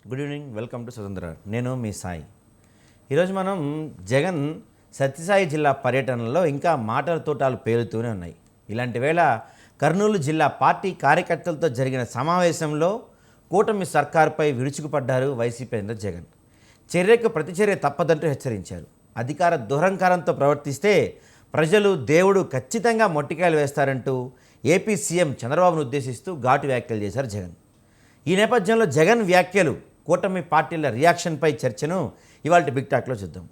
Good evening, welcome to స్వతంత్ర. నేను మీ సాయి. ఈరోజు మనం జగన్ సత్యసాయి జిల్లా పర్యటనలో ఇంకా మాటల తోటాలు పేలుతూనే ఉన్నాయి. ఇలాంటి వేళ కర్నూలు జిల్లా పార్టీ కార్యకర్తలతో జరిగిన సమావేశంలో కూటమి సర్కారుపై విరుచుకుపడ్డారు వైసీపీ నేత జగన్. చర్యకు ప్రతిచర్య తప్పదంటూ హెచ్చరించారు. అధికార దురహంకారంతో ప్రవర్తిస్తే ప్రజలు దేవుడు ఖచ్చితంగా మొట్టికాయలు వేస్తారంటూ ఏపీ సీఎం చంద్రబాబును ఉద్దేశిస్తూ ఘాటు వ్యాఖ్యలు చేశారు జగన్. ఈ నేపథ్యంలో జగన్ వ్యాఖ్యలు, కూటమి పార్టీల రియాక్షన్పై చర్చను ఇవాళ బిగ్ టాక్లో చూద్దాం.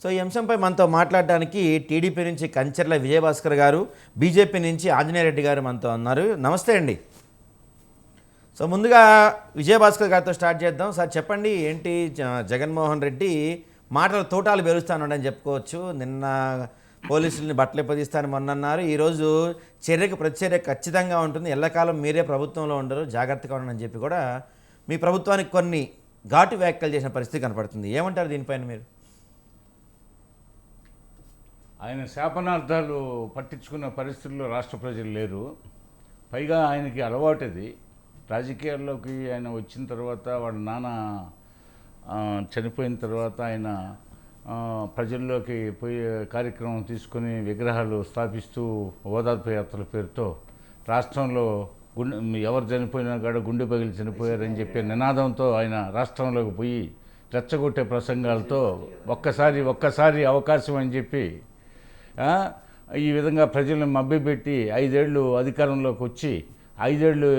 సో ఈ అంశంపై మనతో మాట్లాడడానికి టీడీపీ నుంచి కంచర్ల విజయభాస్కర్ గారు, బీజేపీ నుంచి ఆంజనేయ రెడ్డి గారు మనతో ఉన్నారు. నమస్తే అండి. సో ముందుగా విజయభాస్కర్ గారితో స్టార్ట్ చేద్దాం. సార్ చెప్పండి, ఏంటి జగన్మోహన్ రెడ్డి మాటల తోటాలు పెరుస్తానని చెప్పుకోవచ్చు. నిన్న పోలీసుల్ని బట్టలు పొదిస్తాను మొన్నన్నారు. ఈరోజు చర్యకు ప్రతిచర్య ఖచ్చితంగా ఉంటుంది, ఎల్లకాలం మీరే ప్రభుత్వంలో ఉండరు, జాగ్రత్తగా ఉండని చెప్పి కూడా మీ ప్రభుత్వానికి కొన్ని ఘాటు వ్యాఖ్యలు చేసిన పరిస్థితి కనపడుతుంది. ఏమంటారు దీనిపైన మీరు? ఆయన శాపనార్థాలు పట్టించుకున్న పరిస్థితుల్లో రాష్ట్ర ప్రజలు లేరు. పైగా ఆయనకి అలవాటుది. రాజకీయాల్లోకి ఆయన వచ్చిన తర్వాత, వాళ్ళ నాన్న చనిపోయిన తర్వాత ఆయన ప్రజల్లోకి పోయే కార్యక్రమం తీసుకొని విగ్రహాలు స్థాపిస్తూ ఓదార్పు యాత్రల పేరుతో రాష్ట్రంలో ఎవరు చనిపోయినా కూడా గుండె పగిలి చనిపోయారని చెప్పే నినాదంతో ఆయన రాష్ట్రంలోకి పోయి రెచ్చగొట్టే ప్రసంగాలతో ఒక్కసారి అవకాశం అని చెప్పి ఈ విధంగా ప్రజలను మభ్యపెట్టి 5 ఏళ్ళు అధికారంలోకి వచ్చి 5 ఏళ్ళు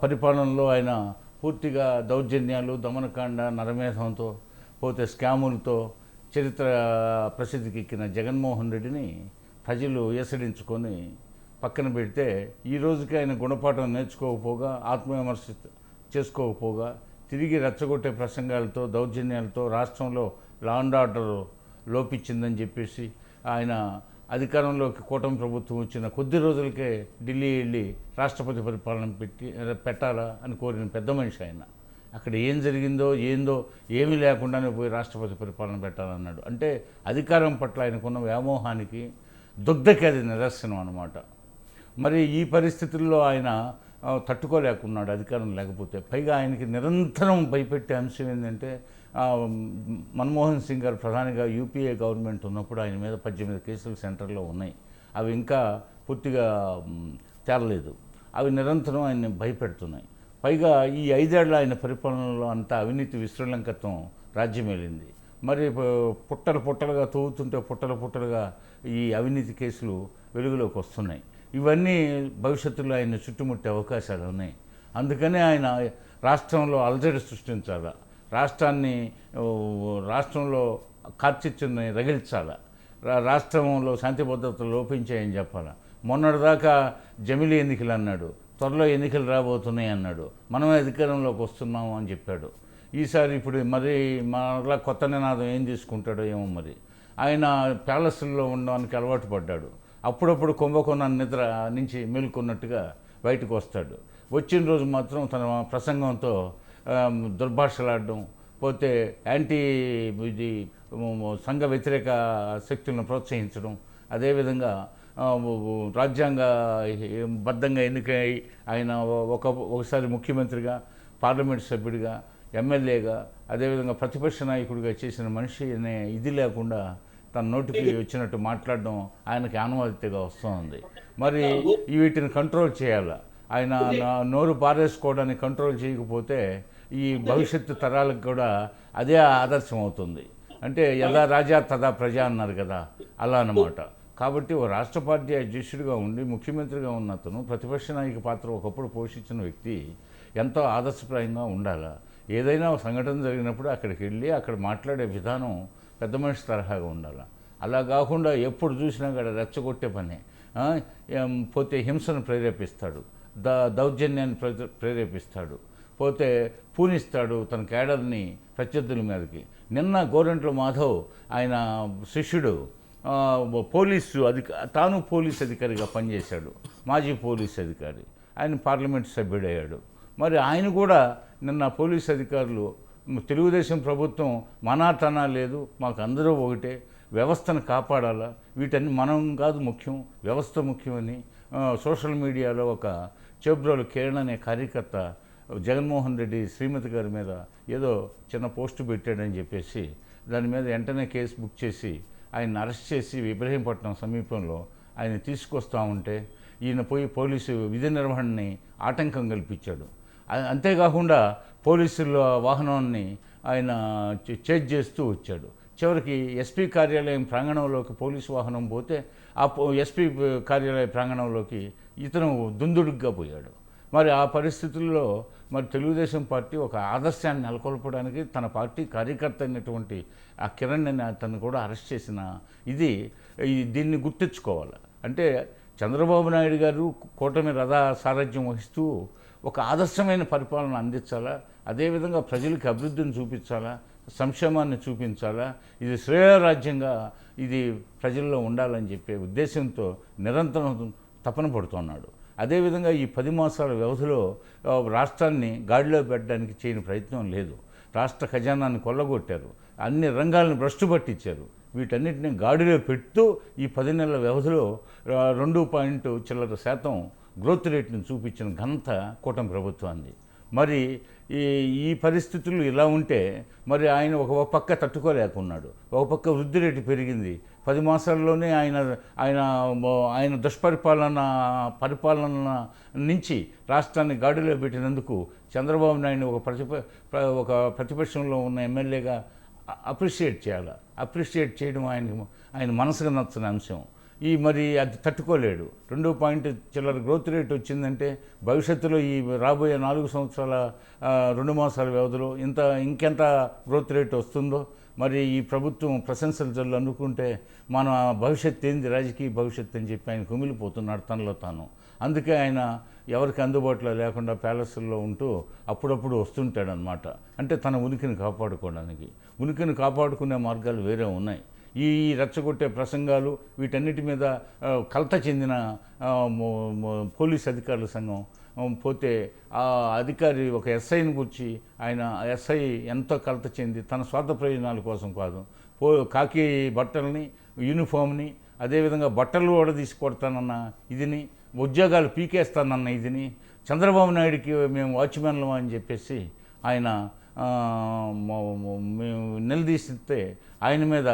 పరిపాలనలో ఆయన పూర్తిగా దౌర్జన్యాలు, దమనకాండ, నరమేధంతో పోతే స్కాములతో చరిత్ర ప్రసిద్ధికి ఎక్కిన జగన్మోహన్ రెడ్డిని ప్రజలు ఏసడించుకొని పక్కన పెడితే ఈ రోజుకి ఆయన గుణపాఠం నేర్చుకోకపోగా, ఆత్మవిమర్శ చేసుకోకపోగా తిరిగి రెచ్చగొట్టే ప్రసంగాలతో, దౌర్జన్యాలతో రాష్ట్రంలో లా అండ్ ఆర్డర్ లోపించిందని చెప్పేసి ఆయన అధికారంలోకి కూటమి ప్రభుత్వం వచ్చిన కొద్ది రోజులకే ఢిల్లీ వెళ్ళి రాష్ట్రపతి పరిపాలన పెట్టాలా అని కోరిన పెద్ద మనిషి ఆయన. అక్కడ ఏం జరిగిందో ఏందో ఏమీ లేకుండానే పోయి రాష్ట్రపతి పరిపాలన పెట్టాలన్నాడు. అంటే అధికారం పట్ల ఆయనకున్న వ్యామోహానికి, దుగ్ధకి అది నిదర్శనం అన్నమాట. మరి ఈ పరిస్థితుల్లో ఆయన తట్టుకోలేకున్నాడు అధికారం లేకపోతే. పైగా ఆయనకి నిరంతరం భయపెట్టే అంశం ఏంటంటే, మన్మోహన్ సింగ్ గారు ప్రధానిగా యూపీఏ గవర్నమెంట్ ఉన్నప్పుడు ఆయన మీద 18 కేసులు సెంటర్లో ఉన్నాయి. అవి ఇంకా పూర్తిగా తేలలేదు. అవి నిరంతరం ఆయన్ని భయపెడుతున్నాయి. పైగా ఈ 5 ఏళ్ల ఆయన పరిపాలనలో అంతా అవినీతి విశృంఖలత్వం రాజ్యమేలింది. మరి పుట్టలుగా తవ్వుతుంటే పుట్టలుగా ఈ అవినీతి కేసులు వెలుగులోకి వస్తున్నాయి. ఇవన్నీ భవిష్యత్తులో ఆయన చుట్టుముట్టే అవకాశాలు ఉన్నాయి. అందుకనే ఆయన రాష్ట్రంలో అలజడి సృష్టించాలి, రాష్ట్రంలో కార్చిచ్చుని రగిల్చాలి, రాష్ట్రంలో శాంతి భద్రతలు లోపించాయని చెప్పాలి. మొన్నటిదాకా జమిలీ ఎన్నికలు అన్నాడు, త్వరలో ఎన్నికలు రాబోతున్నాయి అన్నాడు, మనమే అధికారంలోకి వస్తున్నాము అని చెప్పాడు. ఈసారి ఇప్పుడు మరి మరలా కొత్త నినాదం ఏం తీసుకుంటాడో ఏమో. మరి ఆయన ప్యాలెస్లో ఉండడానికి అలవాటు పడ్డాడు. అప్పుడప్పుడు కుంభకోణం నిద్ర నుంచి మేలుకున్నట్టుగా బయటకు వస్తాడు. వచ్చిన రోజు మాత్రం తన ప్రసంగంతో దుర్భాషలాడడం, పోతే ఇది సంఘ వ్యతిరేక శక్తులను ప్రోత్సహించడం, అదేవిధంగా రాజ్యాంగ బద్ధంగా ఎన్నికై ఆయన ఒకసారి ముఖ్యమంత్రిగా, పార్లమెంట్ సభ్యుడిగా, ఎమ్మెల్యేగా, అదేవిధంగా ప్రతిపక్ష నాయకుడిగా చేసిన మనిషి అనే ఇది లేకుండా తన నోటికి వచ్చినట్టు మాట్లాడడం ఆయనకి ఆనవాయితీగా వస్తుంది. మరి వీటిని కంట్రోల్ చేయాలి. ఆయన నోరు పారేసుకోవడానికి కంట్రోల్ చేయకపోతే ఈ భవిష్యత్తు తరాలకు కూడా అదే ఆదర్శం అవుతుంది. అంటే యథా రాజా తదా ప్రజ అన్నారు కదా, అలా అన్నమాట. కాబట్టి ఓ రాష్ట్ర పార్టీ అధ్యక్షుడిగా ఉండి ముఖ్యమంత్రిగా ఉన్న అతను ప్రతిపక్ష నాయక పాత్ర ఒకప్పుడు పోషించిన వ్యక్తి ఎంతో ఆదర్శప్రాయంగా ఉండాలి. ఏదైనా సంఘటన జరిగినప్పుడు అక్కడికి వెళ్ళి అక్కడ మాట్లాడే విధానం పెద్ద మనిషి తరహాగా ఉండాలి. అలా కాకుండా ఎప్పుడు చూసినా కూడా రెచ్చగొట్టే పని, పోతే హింసను ప్రేరేపిస్తాడు, దౌర్జన్యాన్ని ప్రేరేపిస్తాడు, పోతే పూనిస్తాడు తన కేడర్ని ప్రత్యర్థుల మీదకి. నిన్న గోరంట్ల మాధవ్ ఆయన శిష్యుడు తాను పోలీస్ అధికారిగా పనిచేశాడు, మాజీ పోలీస్ అధికారి. ఆయన పార్లమెంట్ సభ్యుడయ్యాడు. మరి ఆయన కూడా నిన్న పోలీస్ అధికారులు తెలుగుదేశం ప్రభుత్వం మనాతనా లేదు, మాకు అందరూ ఒకటే, వ్యవస్థను కాపాడాలా, వీటన్ని మనం కాదు ముఖ్యం, వ్యవస్థ ముఖ్యమని సోషల్ మీడియాలో ఒక చెబ్రోలు కిరణ్ అనే కార్యకర్త జగన్మోహన్ రెడ్డి శ్రీమతి గారి మీద ఏదో చిన్న పోస్టు పెట్టాడని చెప్పేసి దాని మీద వెంటనే కేసు బుక్ చేసి ఆయన అరెస్ట్ చేసి ఇబ్రహీంపట్నం సమీపంలో ఆయన తీసుకొస్తూ ఉంటే ఈయన పోయి పోలీసు విధి నిర్వహణని ఆటంకం కల్పించాడు. అంతేకాకుండా పోలీసుల వాహనాన్ని ఆయన చేజ్ చేస్తూ వచ్చాడు. చివరికి ఎస్పీ కార్యాలయం ప్రాంగణంలోకి పోలీసు వాహనం పోతే ఆ ఎస్పీ కార్యాలయ ప్రాంగణంలోకి ఇతను దుందుడుగ్గా పోయాడు. మరి ఆ పరిస్థితుల్లో మరి తెలుగుదేశం పార్టీ ఒక ఆదర్శాన్ని నెలకొల్పడానికి తన పార్టీ కార్యకర్త అయినటువంటి ఆ కిరణ్ అని అతను కూడా అరెస్ట్ చేసిన దీన్ని గుర్తించుకోవాలి. అంటే చంద్రబాబు నాయుడు గారు కూటమి రథ సారథ్యం వహిస్తూ ఒక ఆదర్శమైన పరిపాలన అందించాలా, అదేవిధంగా ప్రజలకు అభివృద్ధిని చూపించాలా, సంక్షేమాన్ని చూపించాలా, ఇది శ్రేయరాజ్యంగా ఇది ప్రజల్లో ఉండాలని చెప్పే ఉద్దేశంతో నిరంతరం తపన పడుతున్నాడు. అదేవిధంగా ఈ 10 మాసాల వ్యవధిలో రాష్ట్రాన్ని గాడిలో పెట్టడానికి చేయని ప్రయత్నం లేదు. రాష్ట్ర ఖజానాన్ని కొల్లగొట్టారు, అన్ని రంగాలను భ్రష్టు పట్టించారు. వీటన్నిటిని గాడిలో పెడుతూ ఈ 10 నెలల వ్యవధిలో 2% గ్రోత్ రేట్ని చూపించిన ఘనత కూటమి ప్రభుత్వాన్ని. మరి ఈ పరిస్థితులు ఇలా ఉంటే మరి ఆయన ఒక పక్క తట్టుకోలేకున్నాడు, ఒక పక్క వృద్ధి రేటు పెరిగింది. 10 మాసాల్లోనే ఆయన పరిపాలన నుంచి రాష్ట్రాన్ని గాడిలో పెట్టినందుకు చంద్రబాబు నాయుడు ఒక ప్రతిపక్షంలో ఉన్న ఎమ్మెల్యేగా అప్రిషియేట్ చేయాలి. అప్రిషియేట్ చేయడం ఆయన మనసుకు నచ్చని అంశం. మరి అది తట్టుకోలేడు. 2% గ్రోత్ రేట్ వచ్చిందంటే భవిష్యత్తులో ఈ రాబోయే 4 సంవత్సరాల 2 మాసాల వ్యవధిలో ఇంకెంత గ్రోత్ రేట్ వస్తుందో మరి ఈ ప్రభుత్వం ప్రశంసలు జల్లు అనుకుంటే మన భవిష్యత్తు ఏంది, రాజకీయ భవిష్యత్తు అని చెప్పి ఆయన కుమిలిపోతున్నాడు తనలో తాను. అందుకే ఆయన ఎవరికి అందుబాటులో లేకుండా ప్యాలెస్ల్లో ఉంటూ అప్పుడప్పుడు వస్తుంటాడనమాట. అంటే తన ఉనికిని కాపాడుకోవడానికి. ఉనికిని కాపాడుకునే మార్గాలు వేరే ఉన్నాయి. ఈ రెచ్చగొట్టే ప్రసంగాలు వీటన్నిటి మీద కలత చెందిన పోలీస్ అధికారుల సంఘం పోతే ఆ అధికారి ఒక ఎస్ఐని గురించి ఆయన ఎస్ఐ ఎంతో కలత చెంది తన స్వార్థ ప్రయోజనాల కోసం కాదు, కాకి బట్టల్ని, యూనిఫామ్ని, అదేవిధంగా బట్టలు కూడా తీసుకొడతానన్న ఇదిని, ఉద్యోగాలు పీకేస్తానన్న ఇదిని, చంద్రబాబు నాయుడికి మేము వాచ్మెన్లం అని చెప్పేసి ఆయన మేము నిలదీస్తే ఆయన మీద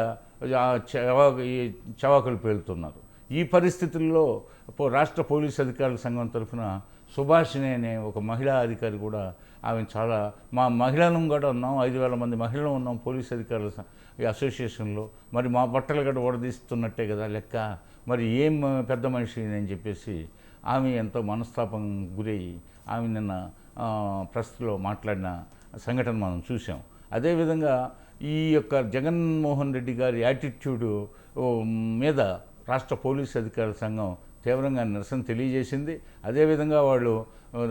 చవాకులు పేలుతున్నారు. ఈ పరిస్థితుల్లో రాష్ట్ర పోలీస్ అధికారుల సంఘం తరఫున సుభాషిణి అనే ఒక మహిళా అధికారి కూడా ఆమె చాలా మా మహిళలను కూడా ఉన్నాం, 5,000 మంది మహిళలు ఉన్నాం పోలీస్ అధికారుల అసోసియేషన్లో. మరి మా బట్టలు కూడా ఓడదీస్తున్నట్టే కదా లెక్క, మరి ఏం పెద్ద మనిషి అని చెప్పేసి ఆమె ఎంతో మనస్తాపం గురయ్యి ఆమె నిన్న ప్రెస్లో మాట్లాడిన సంఘటన మనం చూసాం. అదేవిధంగా ఈ యొక్క జగన్మోహన్ రెడ్డి గారి యాటిట్యూడ్ మీద రాష్ట్ర పోలీస్ అధికారుల సంఘం తీవ్రంగా నిరసన తెలియజేసింది. అదేవిధంగా వాళ్ళు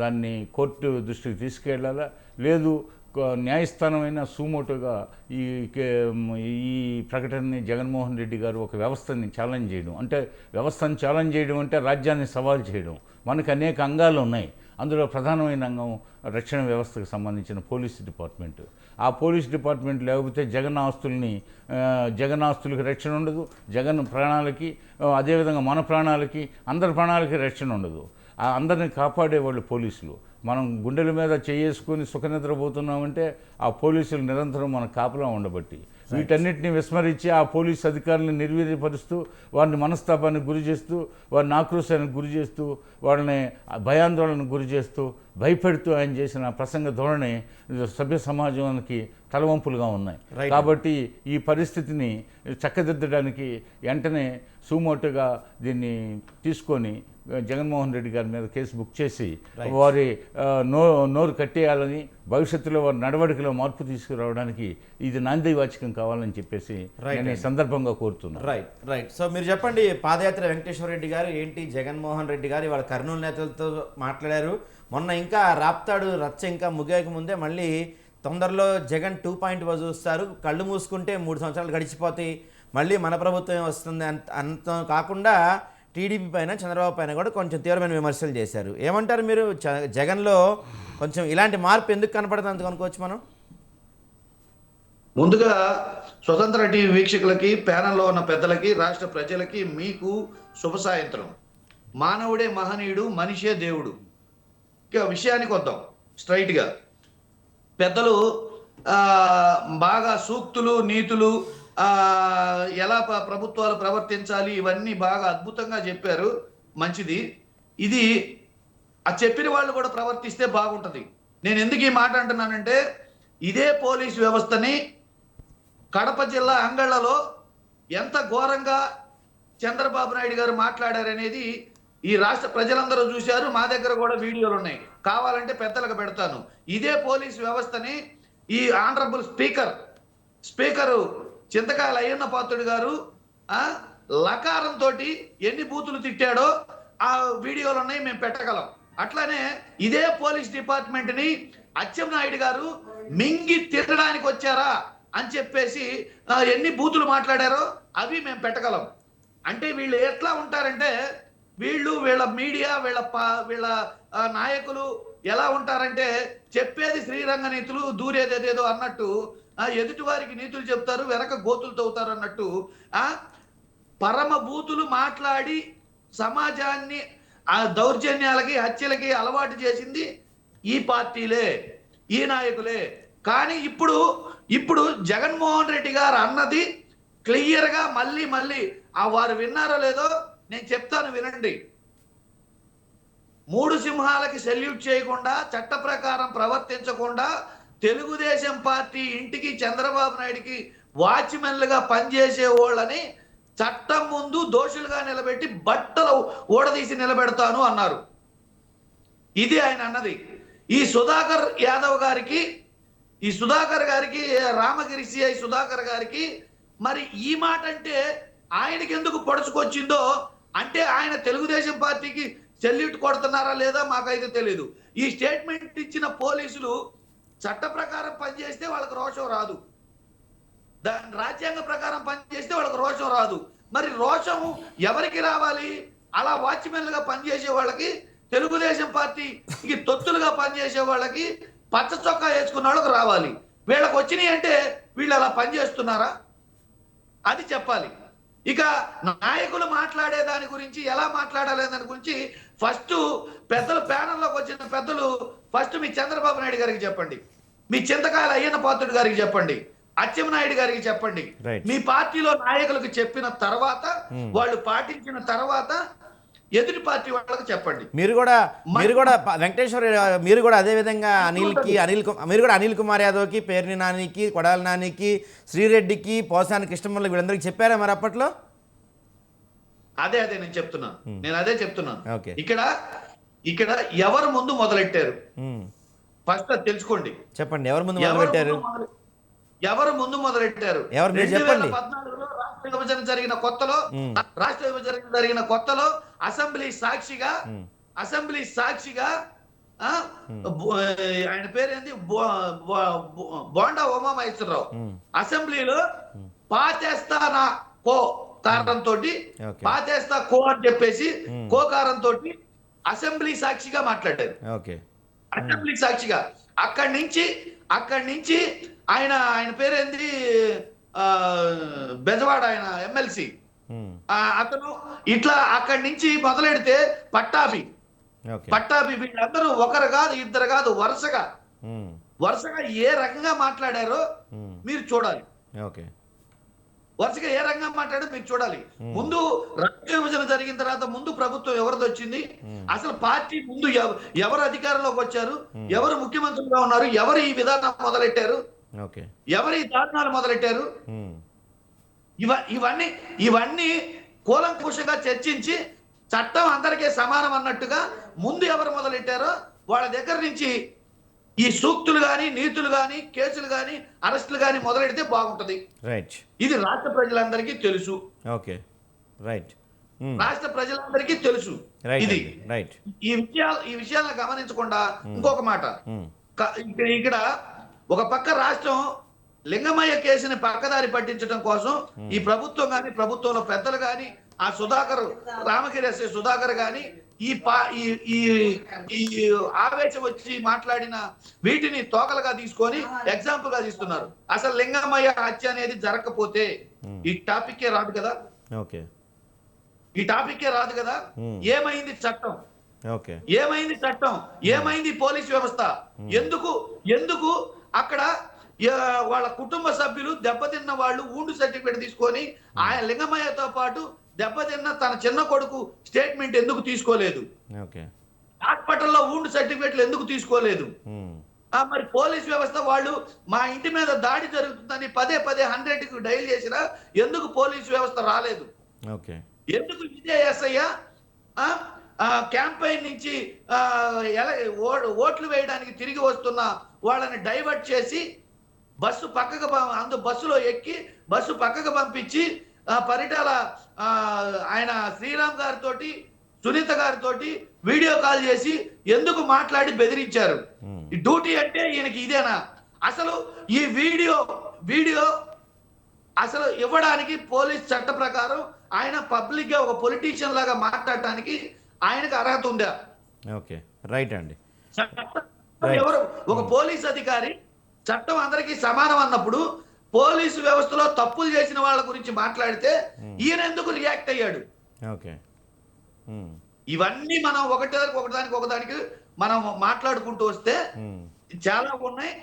దాన్ని కోర్టు దృష్టికి తీసుకెళ్లాలా, లేదు న్యాయస్థానమైన సుమోటోగా ఈ ప్రకటనని జగన్మోహన్ రెడ్డి గారు ఒక వ్యవస్థని ఛాలెంజ్ చేయడం, అంటే వ్యవస్థను ఛాలెంజ్ చేయడం అంటే రాజ్యాన్ని సవాల్ చేయడం. మనకు అనేక అంగాలు ఉన్నాయి, అందులో ప్రధానమైన అంగం రక్షణ వ్యవస్థకు సంబంధించిన పోలీస్ డిపార్ట్మెంట్. ఆ పోలీస్ డిపార్ట్మెంట్ లేకపోతే జగన్ ఆస్తులకి రక్షణ ఉండదు, జగన్ ప్రాణాలకి, అదేవిధంగా మన ప్రాణాలకి, అందరి ప్రాణాలకి రక్షణ ఉండదు. అందరిని కాపాడేవాళ్ళు పోలీసులు. మనం గుండెల మీద చేసుకొని సుఖనిద్రపోతున్నామంటే ఆ పోలీసులు నిరంతరం మన కాపలా ఉండబట్టి. వీటన్నిటిని విస్మరించి ఆ పోలీస్ అధికారులను నిర్వీర్యపరుస్తూ, వారిని మనస్తాపానికి గురి చేస్తూ, వారిని ఆక్రోశానికి గురి చేస్తూ, వాళ్ళని భయాందోళనకు గురి చేస్తూ, భయపెడుతూ ఆయన చేసిన ప్రసంగ ధోరణి సభ్య సమాజానికి తలవంపులుగా ఉన్నాయి. కాబట్టి ఈ పరిస్థితిని చక్కదిద్దడానికి వెంటనే సుమోటుగా దీన్ని తీసుకొని జగన్మోహన్ రెడ్డి గారి మీద కేసు బుక్ చేసి వారి నోరు కట్టేయాలని, భవిష్యత్తులో వారి నడవడికలో మార్పు తీసుకురావడానికి ఇది నాందివాచకం కావాలని చెప్పేసి నేను ఈ సందర్భంగా కోరుతున్నాను. రైట్. సో మీరు చెప్పండి, పాదయాత్ర వెంకటేశ్వర రెడ్డి గారు ఏంటి, జగన్మోహన్ రెడ్డి గారు వాళ్ళ కర్నూలు నేతలతో మాట్లాడారు. మొన్న ఇంకా రాప్తాడు రచ్చ ఇంకా ముగియక ముందే మళ్ళీ తొందరలో జగన్ 2.0 చూస్తారు, కళ్ళు మూసుకుంటే 3 సంవత్సరాలు గడిచిపోతాయి, మళ్ళీ మన ప్రభుత్వం వస్తుంది అంత కాకుండా టీడీపీ పైన చంద్రబాబు పైన కూడా కొంచెం తీవ్రమైన విమర్శలు చేశారు. ఏమంటారు మీరు, జగన్లో కొంచెం ఇలాంటి మార్పు ఎందుకు కనపడుతుంది అనుకోవచ్చు మనం? ముందుగా స్వతంత్ర టీవీ వీక్షకులకి, ప్యానెల్లో ఉన్న పెద్దలకి, రాష్ట్ర ప్రజలకి, మీకు శుభ సాయంత్రం. మానవుడే మహనీయుడు, మనిషే దేవుడు. ఇక విషయానికి వద్దాం స్ట్రైట్గా. పెద్దలు బాగా సూక్తులు, నీతులు, ఎలా ప్రభుత్వాలు ప్రవర్తించాలి ఇవన్నీ బాగా అద్భుతంగా చెప్పారు. మంచిది. ఇది చెప్పిన వాళ్ళు కూడా ప్రవర్తిస్తే బాగుంటుంది. నేను ఎందుకు ఈ మాట అంటున్నానంటే, ఇదే పోలీస్ వ్యవస్థని కడప జిల్లా అంగళ్ళలో ఎంత ఘోరంగా చంద్రబాబు నాయుడు గారు మాట్లాడారనేది ఈ రాష్ట్ర ప్రజలందరూ చూశారు. మా దగ్గర కూడా వీడియోలు ఉన్నాయి, కావాలంటే పెద్దలకు పెడతాను. ఇదే పోలీస్ వ్యవస్థని ఈ ఆనరబుల్ స్పీకరు చింతకాయల అయ్యన్న పాత్రుడు గారు లకారంతో ఎన్ని బూతులు తిట్టాడో ఆ వీడియోలు ఉన్నాయి, మేము పెట్టగలం. అట్లానే ఇదే పోలీస్ డిపార్ట్మెంట్ని అచ్చెన్నాయుడు గారు మింగి తిట్టడానికి వచ్చారా అని చెప్పేసి ఎన్ని బూతులు మాట్లాడారో అవి మేము పెట్టగలం. అంటే వీళ్ళు ఎట్లా ఉంటారంటే, వీళ్ళ మీడియా, వీళ్ళ నాయకులు ఎలా ఉంటారంటే, చెప్పేది శ్రీరంగ నీతులు, దూరేది ఏదేదో అన్నట్టు, ఎదుటి వారికి నీతులు చెప్తారు, వెనక గోతులు తవ్వుతారు అన్నట్టు పరమ బూతులు మాట్లాడి సమాజాన్ని ఆ దౌర్జన్యాలకి, హత్యలకి అలవాటు చేసింది ఈ పార్టీలే, ఈ నాయకులే. కానీ ఇప్పుడు జగన్మోహన్ రెడ్డి గారు అన్నది క్లియర్గా మళ్ళీ వారు విన్నారో లేదో నేను చెప్తాను, వినండి. 3 సింహాలకి సెల్యూట్ చేయకుండా, చట్ట ప్రకారం ప్రవర్తించకుండా, తెలుగుదేశం పార్టీ ఇంటికి చంద్రబాబు నాయుడికి వాచ్మెన్లుగా పనిచేసే వాళ్ళని చట్టం ముందు దోషులుగా నిలబెట్టి బట్టలు ఊడదీసి నిలబెడతాను అన్నారు. ఇది ఆయన అన్నది. ఈ సుధాకర్ యాదవ్ గారికి, ఈ సుధాకర్ గారికి, రామగిరి సిఐ సుధాకర్ గారికి మరి ఈ మాట అంటే ఆయనకి ఎందుకు పొడుచుకొచ్చిందో, అంటే ఆయన తెలుగుదేశం పార్టీకి సెల్యూట్ కొడుతున్నారా లేదా మాకైతే తెలియదు. ఈ స్టేట్మెంట్ ఇచ్చిన పోలీసులు చట్ట ప్రకారం పనిచేస్తే వాళ్ళకి రోషం రాదు, దాని రాజ్యాంగ ప్రకారం పనిచేస్తే వాళ్ళకి రోషం రాదు. మరి రోషం ఎవరికి రావాలి? అలా వాచ్మెన్లుగా పనిచేసే వాళ్ళకి, తెలుగుదేశం పార్టీకి తొత్తులుగా పనిచేసే వాళ్ళకి, పచ్చ చొక్కా వేసుకున్న వాళ్ళకి రావాలి. వీళ్ళకి వచ్చినాయి అంటే వీళ్ళు అలా పనిచేస్తున్నారా అది చెప్పాలి. ఇక నాయకులు మాట్లాడే దాని గురించి, ఎలా మాట్లాడాలి దాని గురించి ఫస్ట్ పెద్దలు, ప్యానెల్లోకి వచ్చిన పెద్దలు ఫస్ట్ మీ చంద్రబాబు నాయుడు గారికి చెప్పండి, మీ చింతకాయల అయ్యన్న పాత్రుడు గారికి చెప్పండి, అచ్చెన్నాయుడు గారికి చెప్పండి. మీ పార్టీలో నాయకులకు చెప్పిన తర్వాత, వాళ్ళు పాటించిన తర్వాత ఎదుటి పార్టీ వాళ్ళకి చెప్పండి. మీరు కూడా వెంకటేశ్వర, మీరు కూడా అదే విధంగా మీరు కూడా అనిల్ కుమార్ యాదవ్కి, పేర్ని నానికి, కొడాలి నానికి, శ్రీరెడ్డికి, పోసాని కృష్ణమూర్తి వీళ్ళందరికీ చెప్పారా మరి అప్పట్లో? అదే నేను చెప్తున్నాను. ఇక్కడ ఎవరు ముందు మొదలెట్టారు ఫస్ట్ అది తెలుసుకోండి. చెప్పండి, ఎవరు ముందు మొదలెట్టారు? ఎవరు ముందు మొదలెట్టారు? 2014లో రాష్ట్ర విభజన జరిగిన కొత్తలో అసెంబ్లీ సాక్షిగా ఆయన పేరేంది, బోండా ఉమామహేశ్వరరావు అసెంబ్లీలో పాచేస్తానా కో కారణంతో, పాచేస్తా కో అని చెప్పేసి కో కారణంతో అసెంబ్లీ సాక్షిగా మాట్లాడారు. అసెంబ్లీ సాక్షిగా అక్కడి నుంచి ఆయన పేరేంది, బెజవాడ, ఆయన ఎమ్మెల్సీ అతను, ఇట్లా అక్కడి నుంచి మొదలెడితే పట్టాభి వీళ్ళందరూ ఒకరు కాదు, ఇద్దరు కాదు, వరుసగా ఏ రకంగా మాట్లాడారో మీరు చూడాలి. వరుసగా ఏ రకంగా మాట్లాడో మీరు చూడాలి. ముందు రాష్ట్ర విభజన జరిగిన తర్వాత ముందు ప్రభుత్వం ఎవరిది వచ్చింది, అసలు పార్టీ ముందు ఎవరు అధికారంలోకి వచ్చారు, ఎవరు ముఖ్యమంత్రిగా ఉన్నారు, ఎవరు ఈ విధానం మొదలెట్టారు, ఎవరు ఈ దారుణాలు మొదలెట్టారు, ఇవన్నీ కూలంకుషంగా చర్చించి చట్టం అందరికీ సమానం అన్నట్టుగా ముందు ఎవరు మొదలెట్టారో వాళ్ళ దగ్గర నుంచి ఈ సూక్తులు గాని, నీతులు గాని, కేసులు గాని, అరెస్టులు గాని మొదలెడితే బాగుంటది. ఇది రాష్ట్ర ప్రజలందరికీ తెలుసు. రాష్ట్ర ప్రజలందరికీ తెలుసు. ఇది ఈ విషయాలను గమనించకుండా ఇంకొక మాట, ఇక్కడ ఒక పక్క రాష్ట్రం లింగమయ్య కేసుని పక్కదారి పట్టించడం కోసం ఈ ప్రభుత్వం గాని, ప్రభుత్వంలో పెద్దలు గాని, ఆ రామగిరి సుధాకర్ గాని ఈ పా ఈ ఈ ఈ ఆవేశం వచ్చి మాట్లాడిన వీటిని తోకలుగా తీసుకొని ఎగ్జాంపుల్ గా తీస్తున్నారు. అసలు లింగమయ్య హత్య అనేది జరగకపోతే ఈ టాపిక్కే రాదు కదా, ఓకే ఈ టాపిక్కే రాదు కదా. ఏమైంది చట్టం, ఓకే ఏమైంది చట్టం, ఏమైంది పోలీస్ వ్యవస్థ, ఎందుకు ఎందుకు అక్కడ వాళ్ళ కుటుంబ సభ్యులు దెబ్బతిన్న వాళ్ళు ఊండు సర్టిఫికేట్ తీసుకొని ఆయన లింగమయ్యతో పాటు దెబ్బతిన్న తన చిన్న కొడుకు స్టేట్మెంట్ ఎందుకు తీసుకోలేదు, ఓకే హాస్పిటల్లో ఊండు సర్టిఫికేట్లు ఎందుకు తీసుకోలేదు. మరి పోలీస్ వ్యవస్థ వాళ్ళు మా ఇంటి మీద దాడి జరుగుతుందని పదే 100కి డైల్ చేసినా ఎందుకు పోలీస్ వ్యవస్థ రాలేదు, ఓకే ఎందుకు విజయ్ క్యాంపెయిన్ నుంచి ఓట్లు వేయడానికి తిరిగి వస్తున్న వాళ్ళని డైవర్ట్ చేసి బస్సులో ఎక్కి బస్సు పక్కకు పంపించి పరిటాల ఆయన శ్రీరామ్ గారితో సునీత గారితో వీడియో కాల్ చేసి ఎందుకు మాట్లాడి బెదిరించారు. ఈ డ్యూటీ అంటే ఈయనకి ఇదేనా? అసలు ఈ వీడియో అసలు ఇవ్వడానికి పోలీస్ చట్ట ప్రకారం ఆయన పబ్లిక్ గా ఒక పొలిటీషియన్ లాగా మాట్లాడటానికి ఆయనకు అర్హత ఉందా? ఓకే రైట్ అండి. ఎవరు ఒక పోలీస్ అధికారి చట్టం అందరికీ సమానం అన్నప్పుడు పోలీసు వ్యవస్థలో తప్పులు చేసిన వాళ్ళ గురించి మాట్లాడితే ఈయన ఎందుకు రియాక్ట్ అయ్యాడు? ఓకే ఇవన్నీ మనం ఒకదానికి మనం మాట్లాడుకుంటూ వస్తే చాలా ఉన్నాయి,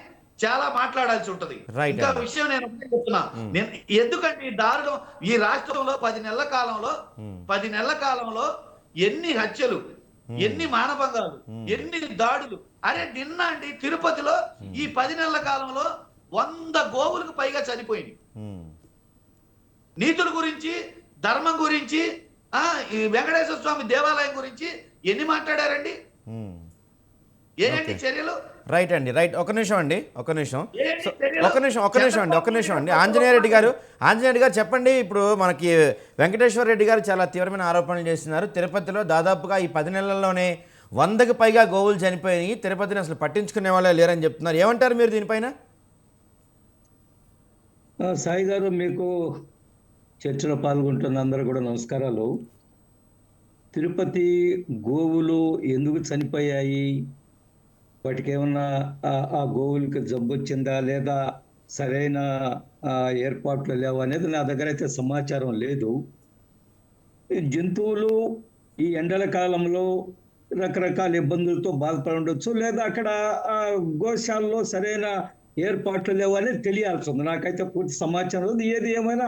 చాలా మాట్లాడాల్సి ఉంటది. ఇంకా విషయం నేను ఒకటే చెప్తున్నా, నేను ఎందుకంటే ఈ దారుణం ఈ రాష్ట్రంలో 10 నెలల కాలంలో ఎన్ని హత్యలు, ఎన్ని మానభంగాలు, ఎన్ని దాడులు. అరే నిన్న అండి తిరుపతిలో ఈ 10 నెలల కాలంలో 100 గోవులకు పైగా చనిపోయింది. నీతుల గురించి, ధర్మం గురించి, ఈ వెంకటేశ్వర స్వామి దేవాలయం గురించి ఎన్ని మాట్లాడారండి? ఏంటి చర్యలు? రైట్ అండి, రైట్. ఒక నిమిషం అండి. ఆంజనేయ రెడ్డి గారు చెప్పండి. ఇప్పుడు మనకి వెంకటేశ్వర రెడ్డి గారు చాలా తీవ్రమైన ఆరోపణలు చేస్తున్నారు. తిరుపతిలో దాదాపుగా ఈ 10 నెలల్లోనే 100కి పైగా గోవులు చనిపోయి తిరుపతిని అసలు పట్టించుకునే వాళ్ళే లేరని చెప్తున్నారు. ఏమంటారు మీరు దీనిపైన? సాయి గారు, మీకు చర్చలో పాల్గొంటున్న అందరూ కూడా నమస్కారాలు. తిరుపతి గోవులు ఎందుకు చనిపోయాయి, వాటికి ఏమన్నా ఆ గోవులకి జబ్బు వచ్చిందా లేదా సరైన ఏర్పాట్లు లేవా అనేది నా దగ్గర అయితే సమాచారం లేదు. జంతువులు ఈ ఎండల కాలంలో రకరకాల ఇబ్బందులతో బాధపడి ఉండొచ్చు, లేదా అక్కడ గోశాలలో సరైన ఏర్పాట్లు లేవు అనేది తెలియాల్సి ఉంది. నాకైతే పూర్తి సమాచారం ఉంది. ఏది ఏమైనా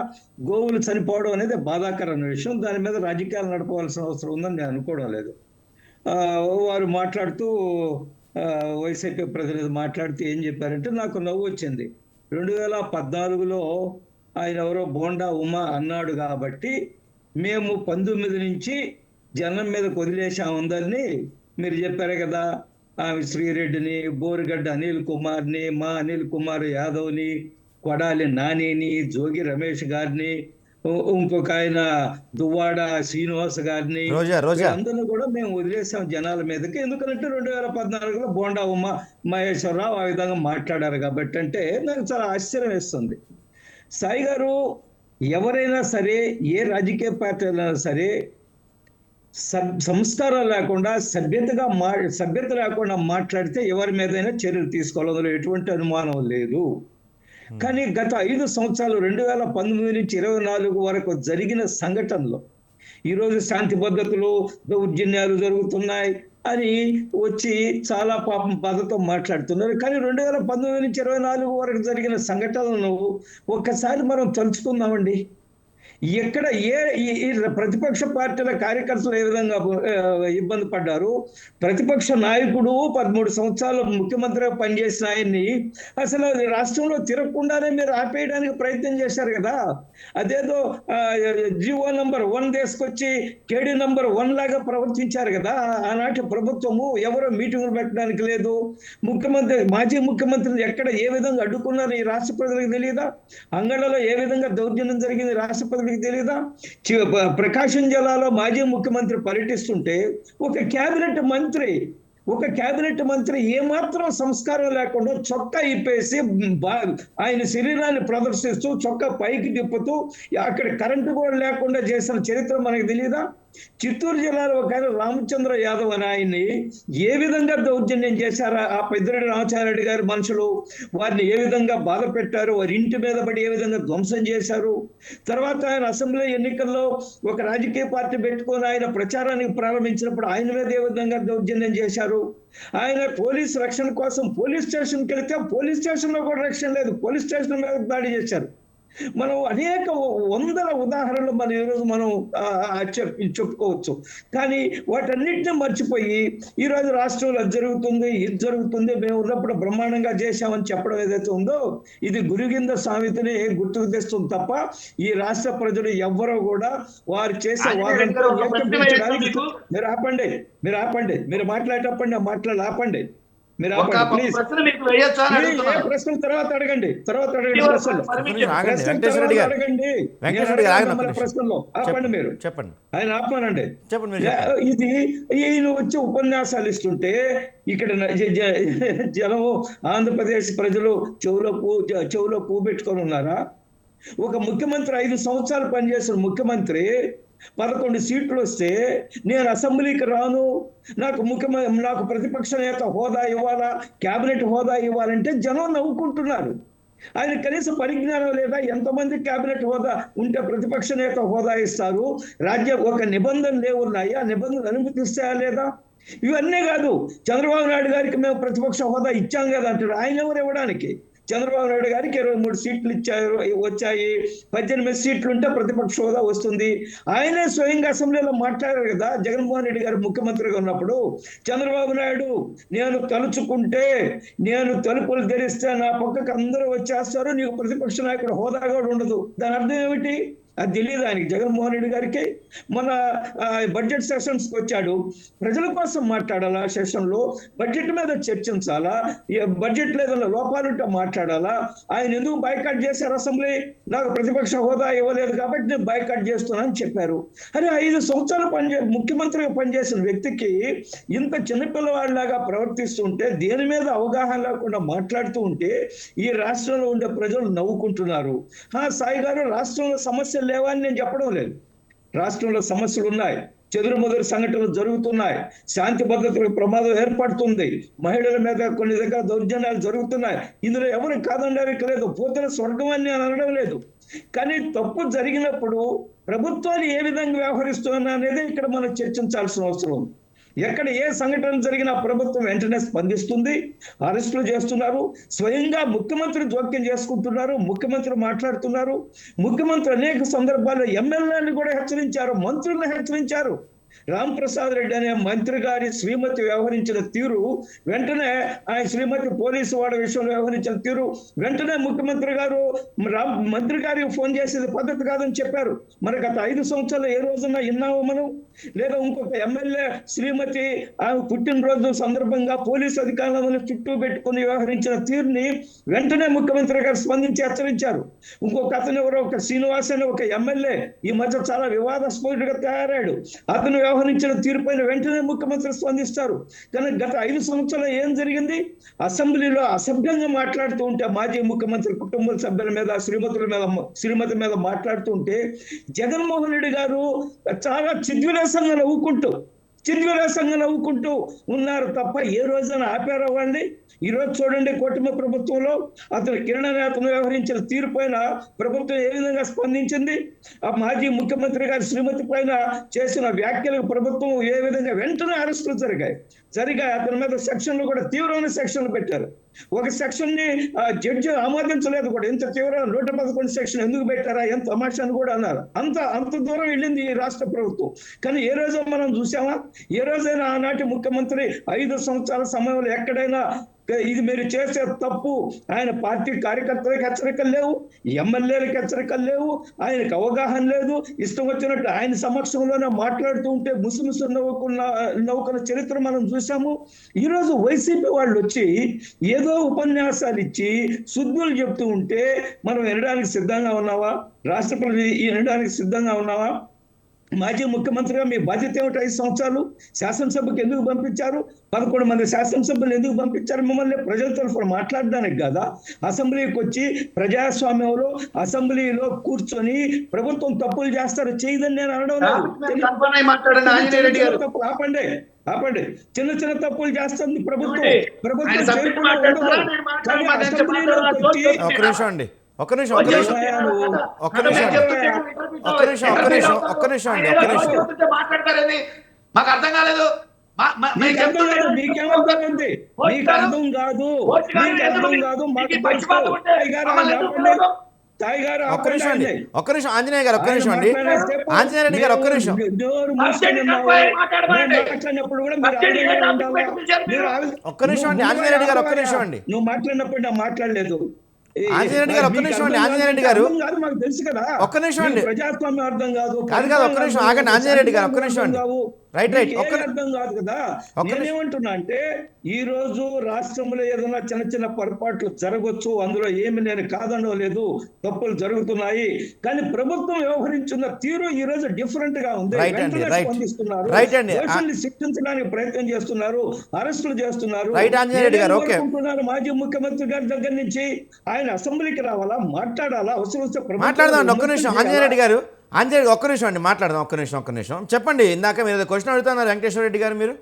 గోవులు చనిపోవడం అనేది బాధాకరమైన విషయం. దాని మీద రాజకీయాలు నడపవలసిన అవసరం ఉందని నేను అనుకోవడం లేదు. వారు మాట్లాడుతూ వైసీపీ ప్రతినిధి మాట్లాడుతూ ఏం చెప్పారంటే నాకు నవ్వు వచ్చింది. 2014లో ఆయన ఎవరో బోండా ఉమా అన్నాడు కాబట్టి మేము 19 నుంచి జనం మీదకి వదిలేసాముందని మీరు చెప్పారు కదా. శ్రీరెడ్డిని, బోరుగడ్డ అనిల్ కుమార్ని, మా అనిల్ కుమార్ యాదవ్ని, కొడాలి నానిని, జోగి రమేష్ గారిని, ఇంకొక ఆయన దువ్వాడ శ్రీనివాస్ గారిని, అందరినీ కూడా మేము వదిలేసాం జనాల మీదకి. ఎందుకంటే 2014లో బోండా ఉమా మహేశ్వరరావు ఆ విధంగా మాట్లాడారు కాబట్టి. అంటే నాకు చాలా ఆశ్చర్యం వేస్తుంది. సాయి గారు, ఎవరైనా సరే, ఏ రాజకీయ పార్టీ అయినా సరే, సంస్కారం లేకుండా సభ్యత లేకుండా మాట్లాడితే ఎవరి మీదైనా చర్యలు తీసుకోవాలి, అందులో ఎటువంటి అనుమానం లేదు. కానీ గత 5 సంవత్సరాలు 2019 నుంచి 24 వరకు జరిగిన సంఘటనలో ఈరోజు శాంతి భద్రతలు, దౌర్జన్యాలు జరుగుతున్నాయి అని వచ్చి చాలా పాపం బాధతో మాట్లాడుతున్నారు. కానీ 2019 నుంచి 24 వరకు జరిగిన సంఘటనలను ఒక్కసారి మనం తలుచుకుందామండి. ఎక్కడ ఈ ప్రతిపక్ష పార్టీల కార్యకర్తలు ఏ విధంగా ఇబ్బంది పడ్డారు. ప్రతిపక్ష నాయకుడు 13 సంవత్సరాలు ముఖ్యమంత్రిగా పనిచేసిన ఆయన్ని అసలు రాష్ట్రంలో తిరగకుండానే మీరు ఆపేయడానికి ప్రయత్నం చేశారు కదా. అదేదో జీవో నంబర్ 1 తీసుకొచ్చి కేడీ నంబర్ 1 లాగా ప్రవర్తించారు కదా ఆనాటి ప్రభుత్వము. ఎవరో మీటింగులు పెట్టడానికి లేదు. మాజీ ముఖ్యమంత్రిని ఎక్కడ ఏ విధంగా అడ్డుకున్నారు ఈ రాష్ట్ర ప్రజలకు తెలియదా? అంగళ్ళలో ఏ విధంగా దౌర్జన్యం జరిగింది రాష్ట్ర ప్రజలకు తెలియదా? ప్రకాశం జిల్లాలో మాజీ ముఖ్యమంత్రి పర్యటిస్తుంటే ఒక కేబినెట్ మంత్రి ఒక కేబినెట్ మంత్రి ఏమాత్రం సంస్కారం లేకుండా చొక్కా ఇప్పేసి ఆయన శరీరాన్ని ప్రదర్శిస్తూ చొక్కా పైకి తిప్పుతూ అక్కడ కరెంటు కూడా లేకుండా చేసిన చరిత్ర మనకు తెలియదా? చిత్తూరు జిల్లాలో ఒక ఆయన రామచంద్ర యాదవ్ అని ఆయన్ని ఏ విధంగా దౌర్జన్యం చేశారా ఆ పెద్దిరెడ్డి రామచారెడ్డి గారి మనుషులు, వారిని ఏ విధంగా బాధ పెట్టారు, వారి ఇంటి మీద పడి ఏ విధంగా ధ్వంసం చేశారు. తర్వాత ఆయన అసెంబ్లీ ఎన్నికల్లో ఒక రాజకీయ పార్టీ పెట్టుకొని ఆయన ప్రచారానికి ప్రారంభించినప్పుడు ఆయన మీద ఏ విధంగా దౌర్జన్యం చేశారు. ఆయన పోలీస్ రక్షణ కోసం పోలీస్ స్టేషన్కి వెళితే పోలీస్ స్టేషన్లో కూడా రక్షణ లేదు, పోలీస్ స్టేషన్ మీద దాడి చేశారు. మనం అనేక వందల ఉదాహరణలు మనం ఈరోజు మనం చెప్పుకోవచ్చు. కానీ వాటన్నిటిని మర్చిపోయి ఈరోజు రాష్ట్రంలో అది జరుగుతుంది, ఇది జరుగుతుంది, మేము ఉన్నప్పుడు బ్రహ్మాండంగా చేశామని చెప్పడం ఏదైతే ఉందో ఇది గురిగింద సామెతని గుర్తుకు తెస్తుంది తప్ప ఈ రాష్ట్ర ప్రజలు ఎవ్వరూ కూడా వారు చేసే వాదంతో మీరు ఆపండి, మీరు మాట్లాడేటప్పుడు మాట్లాడాలి, ఆపండి. ప్రశ్న తర్వాత అడగండి, ప్రశ్నలో ఆపండి. మీరు చెప్పండి, ఆయన ఆపమానండి. చెప్పండి. ఇది ఈయన వచ్చి ఉపన్యాసాలు ఇస్తుంటే ఇక్కడ జనము ఆంధ్రప్రదేశ్ ప్రజలు చెవులో పువ్వు పెట్టుకొని ఉన్నారా? ఒక ముఖ్యమంత్రి 5 సంవత్సరాలు పనిచేసిన ముఖ్యమంత్రి 11 సీట్లు వస్తే నేను అసెంబ్లీకి రాను, నాకు ప్రతిపక్ష నేత హోదా ఇవ్వాలా, కేబినెట్ హోదా ఇవ్వాలంటే జనం నవ్వుకుంటున్నారు. ఆయన కనీసం పరిజ్ఞానం లేదా? ఎంతమంది కేబినెట్ హోదా ఉంటే ప్రతిపక్ష నేత హోదా ఇస్తారు? ఒక నిబంధనలు ఏమున్నాయి, ఆ నిబంధనలు అనుమతిస్తాయా లేదా? ఇవన్నీ కాదు, చంద్రబాబు నాయుడు గారికి మేము ప్రతిపక్ష హోదా ఇచ్చాం కదా అంటారు. ఆయన ఎవరు ఇవ్వడానికి? చంద్రబాబు నాయుడు గారికి 23 సీట్లు వచ్చాయి, 18 సీట్లు ఉంటే ప్రతిపక్ష హోదా వస్తుంది. ఆయనే స్వయంగా అసెంబ్లీలో మాట్లాడారు కదా జగన్మోహన్ రెడ్డి గారు ముఖ్యమంత్రిగా ఉన్నప్పుడు. చంద్రబాబు నాయుడు నేను తలుచుకుంటే, నేను తలుపులు తెరిస్తే నా పక్కకు అందరూ వచ్చేస్తారు, నీకు ప్రతిపక్ష నాయకుడు హోదా కూడా ఉండదు. దాని అర్థం ఏమిటి? అది తెలియదు ఆయనకి, జగన్మోహన్ రెడ్డి గారికి. మన బడ్జెట్ సెషన్స్కి వచ్చాడు, ప్రజల కోసం మాట్లాడాలా, సెషన్లో బడ్జెట్ మీద చర్చించాలా, బడ్జెట్ ఏదైనా లోపాలుంటే మాట్లాడాలా. ఆయన ఎందుకు బైకాట్ చేశారు? అసెంబ్లీ నాకు ప్రతిపక్ష హోదా ఇవ్వలేదు కాబట్టి నేను బైకాట్ చేస్తున్నానని చెప్పారు. అరే 5 సంవత్సరాలు ముఖ్యమంత్రిగా పనిచేసిన వ్యక్తికి ఇంత చిన్నపిల్లవాడిలాగా ప్రవర్తిస్తుంటే, దేని మీద అవగాహన లేకుండా మాట్లాడుతూ ఉంటే ఈ రాష్ట్రంలో ఉండే ప్రజలు నవ్వుకుంటున్నారు. సాయి గారు, రాష్ట్రంలో సమస్యలు లేవని నేను చెప్పడం లేదు, రాష్ట్రంలో సమస్యలు ఉన్నాయి, చెదురుమదురు సంఘటనలు జరుగుతున్నాయి, శాంతి భద్రతలకు ప్రమాదం ఏర్పడుతుంది, మహిళల మీద కొన్ని దగ్గర దౌర్జన్యాలు జరుగుతున్నాయి. ఇందులో ఎవరు కాదనడానికి లేదు, పోతున్న స్వర్గం అని నేను అనడం లేదు. కానీ తప్పు జరిగినప్పుడు ప్రభుత్వాలు ఏ విధంగా వ్యవహరిస్తున్నా అనేది ఇక్కడ మనం చర్చించాల్సిన అవసరం ఉంది. ఎక్కడ ఏ సంఘటన జరిగినా ప్రభుత్వం వెంటనే స్పందిస్తుంది, అరెస్టులు చేస్తున్నారు, స్వయంగా ముఖ్యమంత్రి జోక్యం చేసుకుంటున్నారు, ముఖ్యమంత్రి మాట్లాడుతున్నారు. ముఖ్యమంత్రి అనేక సందర్భాల్లో ఎమ్మెల్యేలను కూడా హెచ్చరించారు, మంత్రులను హెచ్చరించారు. రాంప్రసాద్ రెడ్డి అనే మంత్రి గారి శ్రీమతి వ్యవహరించిన తీరు, వెంటనే ఆయన శ్రీమతి పోలీసు వాడి విషయంలో వ్యవహరించిన తీరు, వెంటనే ముఖ్యమంత్రి గారు మంత్రి గారికి ఫోన్ చేసేది పద్ధతి కాదని చెప్పారు. మరి గత 5 సంవత్సరాలు ఏ రోజున్నా విన్నామో మనం? లేదా ఇంకొక ఎమ్మెల్యే శ్రీమతి ఆమె పుట్టినరోజు సందర్భంగా పోలీసు అధికారులను చుట్టూ పెట్టుకుని వ్యవహరించిన తీరుని వెంటనే ముఖ్యమంత్రి గారు స్పందించి హెచ్చరించారు. ఇంకొక అతను ఎవరో ఒక శ్రీనివాస్ అనే ఒక ఎమ్మెల్యే ఈ మధ్య చాలా వివాదాస్పదంగా తయారాడు, అతను వ్యవహరించిన తీరుపైన వెంటనే ముఖ్యమంత్రి స్పందిస్తారు. కానీ గత 5 సంవత్సరాలు ఏం జరిగింది? అసెంబ్లీలో అసభ్యంగా మాట్లాడుతూ ఉంటే మాజీ ముఖ్యమంత్రి కుటుంబ సభ్యుల మీద, శ్రీమతి మీద మాట్లాడుతూ ఉంటే జగన్మోహన్ రెడ్డి గారు చాలా చిద్విలాసంగా నవ్వుకుంటూ ఉన్నారు తప్ప ఏ రోజైనా ఆపారా వాళ్ళని? ఈరోజు చూడండి, కూటమి ప్రభుత్వంలో అతను కిరణ నేతను వ్యవహరించిన తీరు పైన ప్రభుత్వం ఏ విధంగా స్పందించింది? ఆ మాజీ ముఖ్యమంత్రి గారి శ్రీమతి పైన చేసిన వ్యాఖ్యలకు ప్రభుత్వం ఏ విధంగా వెంటనే అరెస్టులు జరిగాయి. అతని మీద సెక్షన్లు కూడా తీవ్రమైన సెక్షన్లు పెట్టారు. ఒక సెక్షన్ ని జడ్జి ఆమోదించలేదు కూడా. ఎంత తీవ్రమైన 111 సెక్షన్ ఎందుకు పెట్టారా, ఎంత తమాషా అని కూడా అన్నారు. అంత దూరం వెళ్ళింది ఈ రాష్ట్ర ప్రభుత్వం. కానీ ఏ రోజు మనం చూసామా? ఏ రోజైనా ఆనాటి ముఖ్యమంత్రి 5 సంవత్సరాల సమయంలో ఎక్కడైనా ఇది మీరు చేసే తప్పు, ఆయన పార్టీ కార్యకర్తలకు హెచ్చరికలు లేవు, ఎమ్మెల్యేలకు హెచ్చరికలు లేవు, ఆయనకు అవగాహన లేదు, ఇష్టం వచ్చినట్టు ఆయన సమక్షంలోనే మాట్లాడుతూ ఉంటే ముసుముసు నవ్వుకున్న చరిత్ర మనం చూసాము. ఈరోజు వైసీపీ వాళ్ళు వచ్చి ఏదో ఉపన్యాసాలు ఇచ్చి శుద్ధులు చెప్తూ ఉంటే మనం వినడానికి సిద్ధంగా ఉన్నావా? రాష్ట్ర ప్రజలు వినడానికి సిద్ధంగా ఉన్నావా? మాజీ ముఖ్యమంత్రిగా మీ బాధ్యత ఏమిటి? 5 సంవత్సరాలు శాసనసభకు ఎందుకు పంపించారు? 11 మంది శాసనసభ్యులు ఎందుకు పంపించారు? మిమ్మల్ని ప్రజల తరఫున మాట్లాడడానికి కదా. అసెంబ్లీకి వచ్చి ప్రజాస్వామ్యంలో అసెంబ్లీలో కూర్చొని ప్రభుత్వం తప్పులు చేస్తారు చేయదని నేను అనడం మాట్లాడండి ఆంజనేయ రెడ్డి గారు. తప్పులు ఆపండి, ఆపండి. చిన్న చిన్న తప్పులు చేస్తుంది ప్రభుత్వం. ప్రభుత్వం ఆయన సబ్జెక్ట్ చేయకుండా మాట్లాడతారా? ఉండదు. నేను కానీ మాట్లాడమని అసెంబ్లీలోకి చెప్పాను. వచ్చి ఒక్క నిమిషం అండి, ఒక్క నిమిషం, ఒక్క నిమిషం, ఒక్క నిమిషం, ఒక్క నిమిషం, ఒక్క నిమిషం, ఒక్క నిమిషం అండి, ఒక్క నిమిషం. మాట్లాడతారని మాకు అర్థం కాలేదు. మీకు అర్థం కాదు, మీకేమర్థమైంది? మీకు అర్థం కాదు, మీకు అర్థం కాదు, మాకు తెలుసు. తాయి గారు ఒక్క నిమిషం అండి, ఒక్క నిమిషం ఆంజనేయ గారు, ఒక్క నిమిషం అండి, ఆంజనేయ రెడ్డి గారు, ఒక్క నిమిషం. నోరు మూసుకొని ఉన్నావు. మాట్లాడినప్పుడు కూడా మీరు ఆవేదనగా ఉండాలా? మీరు ఒక్క నిమిషం అండి ఆంజనేయ రెడ్డి గారు, ఒక్క నిమిషం అండి. నువ్వు మాట్లాడినప్పుడు నేను మాట్లాడలేదు. ఆంజనేయ రెడ్డి గారు, ఒక్క నిమిషం అండి, ఆంజనేయ రెడ్డి గారు, మాకు తెలుసు కదా. ఒక్క నిమిషం అండి. ప్రజాస్వామ్యం అర్థం కాదు, కాదు, ఒక్క నిమిషం ఆగండి ఆంజనేయ రెడ్డి గారు, ఒక్క నిమిషం అండి. రైట్, ఒక్క అర్థం కాదు కదా. నేనేమంటున్నా అంటే ఈ రోజు రాష్ట్రంలో ఏదైనా చిన్న చిన్న పొరపాట్లు జరగవచ్చు, అందులో ఏమి నేను కాదనో లేదు, తప్పులు జరుగుతున్నాయి. కానీ ప్రభుత్వం వ్యవహరించిన తీరు ఈ రోజు డిఫరెంట్ గా ఉంది. స్పందిస్తున్నారు, శిక్షించడానికి ప్రయత్నం చేస్తున్నారు, అరెస్టులు చేస్తున్నారు. మాజీ ముఖ్యమంత్రి గారి దగ్గర నుంచి ఆయన అసెంబ్లీకి రావాలా, మాట్లాడాలా, అవసరం వస్తే మాట్లాడదాం. ఒక్క నిమిషం ఆంజనేయ రెడ్డి గారు, ఆంజనేయ ఒక్క నిమిషం అండి, మాట్లాడదాం. ఒక్క నిమిషం, ఒక్క నిమిషం చెప్పండి. ఇందాక మీరు క్వశ్చన్ అడుగుతున్నారు వెంకటేశ్వర రెడ్డి గారు, మీరు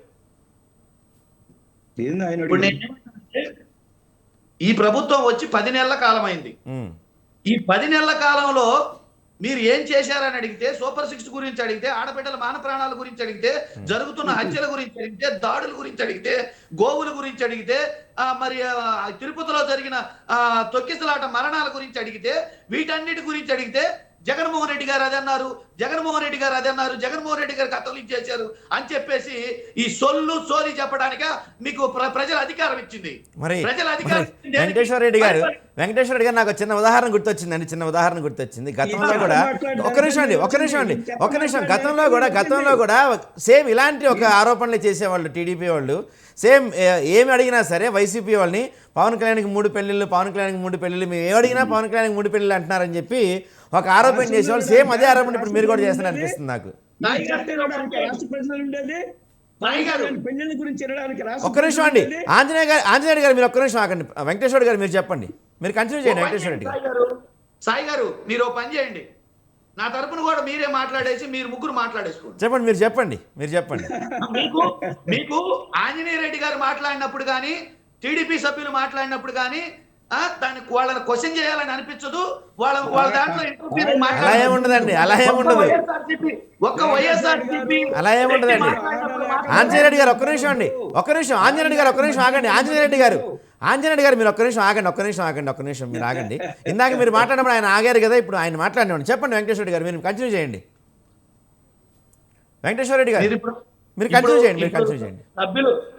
ఈ ప్రభుత్వం వచ్చి 10 నెలల కాలం అయింది. ఈ 10 నెలల కాలంలో మీరు ఏం చేశారని అడిగితే, సూపర్ 6 గురించి అడిగితే, ఆడబిడ్డల మాన ప్రాణాల గురించి అడిగితే, జరుగుతున్న హత్యల గురించి అడిగితే, దాడుల గురించి అడిగితే, గోవుల గురించి అడిగితే, మరి తిరుపతిలో జరిగిన తొక్కిసలాట మరణాల గురించి అడిగితే, వీటన్నిటి గురించి అడిగితే జగన్మోహన్ రెడ్డి గారు అది అన్నారు, జగన్మోహన్ రెడ్డి గారు అది అన్నారు, జగన్మోహన్ రెడ్డి గారు కథలు ఇచ్చేశారు అని చెప్పేసి ఈ సోది చెప్పడానిక మీకు ప్రజల అధికారం ఇచ్చింది. ప్రజల అధికారం వెంకటేశ్వర రెడ్డి గారు, వెంకటేశ్వర రెడ్డి గారు నాకు చిన్న ఉదాహరణ గుర్తొచ్చిందండి, చిన్న ఉదాహరణ గుర్తొచ్చింది. గతంలో కూడా ఒక్క నిమిషం అండి, ఒక్క నిమిషం అండి, ఒక్క నిమిషం. గతంలో కూడా సేమ్ ఇలాంటి ఒక ఆరోపణలు చేసేవాళ్ళు టీడీపీ వాళ్ళు. సేమ్ ఏమి అడిగినా సరే వైసీపీ వాళ్ళని పవన్ కళ్యాణ్కి 3 పెళ్ళిళ్ళు, పవన్ కళ్యాణ్కి 3 పెళ్ళిళ్ళు, మేము ఏ అడిగినా పవన్ కళ్యాణ్కి 3 పెళ్ళిళ్ళు అంటున్నారని చెప్పి ఒక ఆరోపణ చేసేవాళ్ళు. సేమ్ అదే ఆరోపణ ఇప్పుడు మీరు కూడా చేస్తున్నారు అనిపిస్తుంది నాకు. ఒక్క నిమిషం అండి ఆంజనేయ గారు, మీరు ఒక్క నిమిషం ఆగండి. వెంకటేశ్వర గారు మీరు చెప్పండి, మీరు కంటిన్యూ చేయండి. వెంకటేశ్వర రెడ్డి గారు, సాయి గారు మీరు పని చేయండి, నా తరపున కూడా మీరే మాట్లాడేసి మీరు ముగ్గురు మాట్లాడేసుకోండి. చెప్పండి, మీరు చెప్పండి, మీరు చెప్పండి. మీకు ఆంజనేయ రెడ్డి గారు మాట్లాడినప్పుడు కానీ, టీడీపీ సభ్యులు మాట్లాడినప్పుడు కానీ దాన్ని వాళ్ళని క్వశ్చన్ చేయాలని అనిపించదు. వాళ్ళ దాంట్లో అలా ఏముండదండి, అలా ఏముండదు, అలా ఏముండదండి. ఆంజనేయ రెడ్డి గారు ఒక్క నిమిషం అండి, ఒక్క నిమిషం. ఆంజనేయ రెడ్డి గారు ఒక్క నిమిషం ఆగండి. ఆంజనేయ రెడ్డి గారు మీరు ఒక్క నిమిషం ఆగండి, ఒక్క నిమిషం మీరు ఆగండి. ఇందాక మీరు మాట్లాడినప్పుడు ఆయన ఆగారు కదా, ఇప్పుడు ఆయన మాట్లాడినాడు. చెప్పండి వెంకటేశ్వర రెడ్డి గారు, మీరు కంటిన్యూ చేయండి. వెంకటేశ్వర రెడ్డి గారు మీరు కంటిన్యూ చేయండి.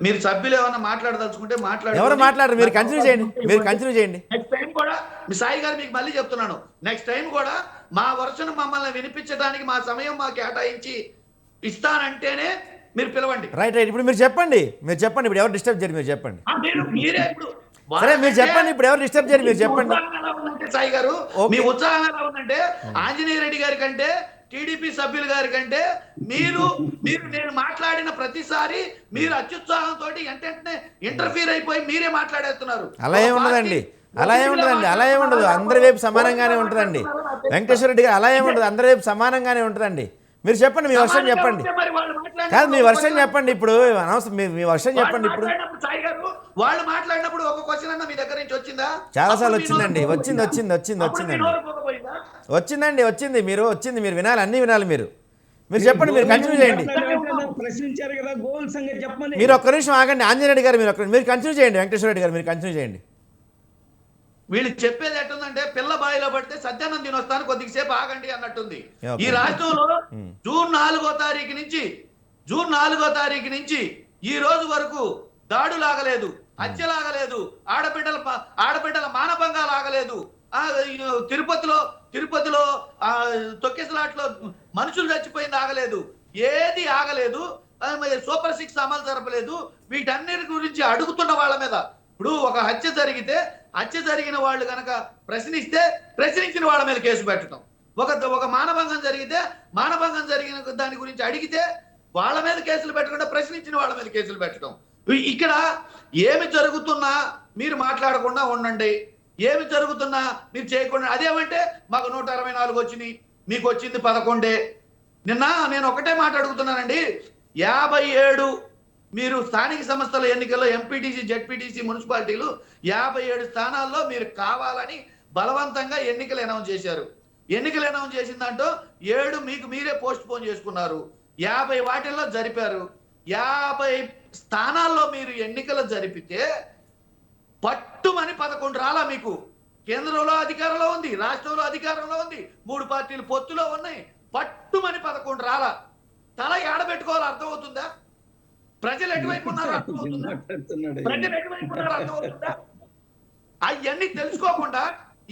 మీరు సభ్యులు ఏమైనా మాట్లాడదలుచుకుంటే మాట్లాడండి. ఎవరు మాట్లాడరు, మీరు కంటిన్యూ చేయండి. నెక్స్ట్ టైం కూడా మీ సాయి గారు మీకు మళ్ళీ చెప్తున్నాను, నెక్స్ట్ టైం కూడా మా వర్షను మమ్మల్ని వినిపించడానికి మా సమయం మాకు కేటాయించి ఇస్తానంటేనే మీరు పిలవండి. రైట్. ఇప్పుడు మీరు చెప్పండి, ఇప్పుడు ఎవరు డిస్టర్బ్ చేయరు, మీరు చెప్పండి. మీరే ఇప్పుడు సరే మీరు చెప్పండి, ఇప్పుడు ఎవరు డిస్టర్బ్ చేయరు, మీరు చెప్పండి. సాయి గారు మీ ఉత్సాహం ఎలా ఉందంటే ఆంజనేయ రెడ్డి గారి కంటే, టీడీపీ సభ్యుల గారి కంటే మీరు నేను మాట్లాడిన ప్రతిసారి మీరు అత్యుత్సాహంతో వెంటనే ఇంటర్ఫీర్ అయిపోయి మీరే మాట్లాడేస్తున్నారు. అలా ఏముండదండి, అలా ఏముండదు. అందరి వైపు సమానంగానే ఉంటుందండి వెంకటేశ్వర రెడ్డి గారు, అలా ఏముండదు, అందరి వైపు సమానంగానే ఉంటుందండి. మీరు చెప్పండి, మీ వర్షం చెప్పండి. కాదు, మీ వర్షం చెప్పండి. ఇప్పుడు అనవసరం, మీ వర్షం చెప్పండి. ఇప్పుడు వాళ్ళు మాట్లాడినప్పుడు ఒక క్వశ్చన్ అన్న మీ దగ్గర నుంచి వచ్చిందా? చాలాసార్లు వచ్చిందండి, వచ్చిందండి. మీరు వినాలి, అన్ని వినాలి. మీరు చెప్పండి, మీరు కంటిన్యూ చేయండి. మీరు ఒక్క నిమిషం ఆగండి ఆంజనేయ రెడ్డి గారు, మీరు కంటిన్యూ చేయండి. వెంకటేశ్వర రెడ్డి గారు మీరు కంటిన్యూ చేయండి. వీళ్ళు చెప్పేది ఎట్టుందంటే పిల్ల బాయిలో పడితే సత్యానంద దినోత్సవాన్ని కొద్దిసేపు ఆగండి అన్నట్టుంది. ఈ రాష్ట్రంలో జూన్ 4వ తారీఖు నుంచి ఈ రోజు వరకు దాడులు ఆగలేదు, హత్యలు ఆగలేదు, ఆడబిడ్డల మానభంగాలు ఆగలేదు, తిరుపతిలో తొక్కిసలాట్లో మనుషులు చచ్చిపోయింది ఆగలేదు, ఏది ఆగలేదు. సూపర్ 6 అమలు జరపలేదు. వీటన్నిటి గురించి అడుగుతున్న వాళ్ళ మీద ఇప్పుడు ఒక హత్య జరిగిన వాళ్ళు కనుక ప్రశ్నించిన వాళ్ళ మీద కేసు పెట్టడం, ఒక మానభంగం జరిగితే మానభంగం జరిగిన దాని గురించి అడిగితే వాళ్ళ మీద కేసులు పెట్టకుండా ప్రశ్నించిన వాళ్ళ మీద కేసులు పెట్టడం. ఇక్కడ ఏమి జరుగుతున్నా మీరు మాట్లాడకుండా ఉండండి, ఏమి జరుగుతున్నా మీరు చేయకుండా. అదేమంటే మాకు 164 వచ్చినాయి, మీకు వచ్చింది 11. నిన్న నేను ఒకటే మాట అడుగుతున్నానండి, 57 మీరు స్థానిక సంస్థల ఎన్నికల్లో ఎంపీటీసీ, జెడ్పీటీసీ, మున్సిపాలిటీలు 57 స్థానాల్లో మీరు కావాలని బలవంతంగా ఎన్నికలు అనౌన్స్ చేశారు. ఎన్నికలు అనౌన్స్ చేసిన దాంట్లో 7 మీకు మీరే పోస్ట్ పోన్ చేసుకున్నారు. 50 వాటిల్లో జరిపారు. 50 స్థానాల్లో మీరు ఎన్నికలు జరిపితే పట్టుమని 11 రాలా మీకు. కేంద్రంలో అధికారంలో ఉంది, రాష్ట్రంలో అధికారంలో ఉంది, 3 పార్టీలు పొత్తులో ఉన్నాయి. పట్టుమని 11 రాలా. తల ఏడబెట్టుకోవాలి, అర్థమవుతుందా? ప్రజలు ఎటువైపు ఉన్నారో అర్థమవుతుందా? ప్రజలు ఎటువైపు ఉన్నారో అర్థమవుతుందా?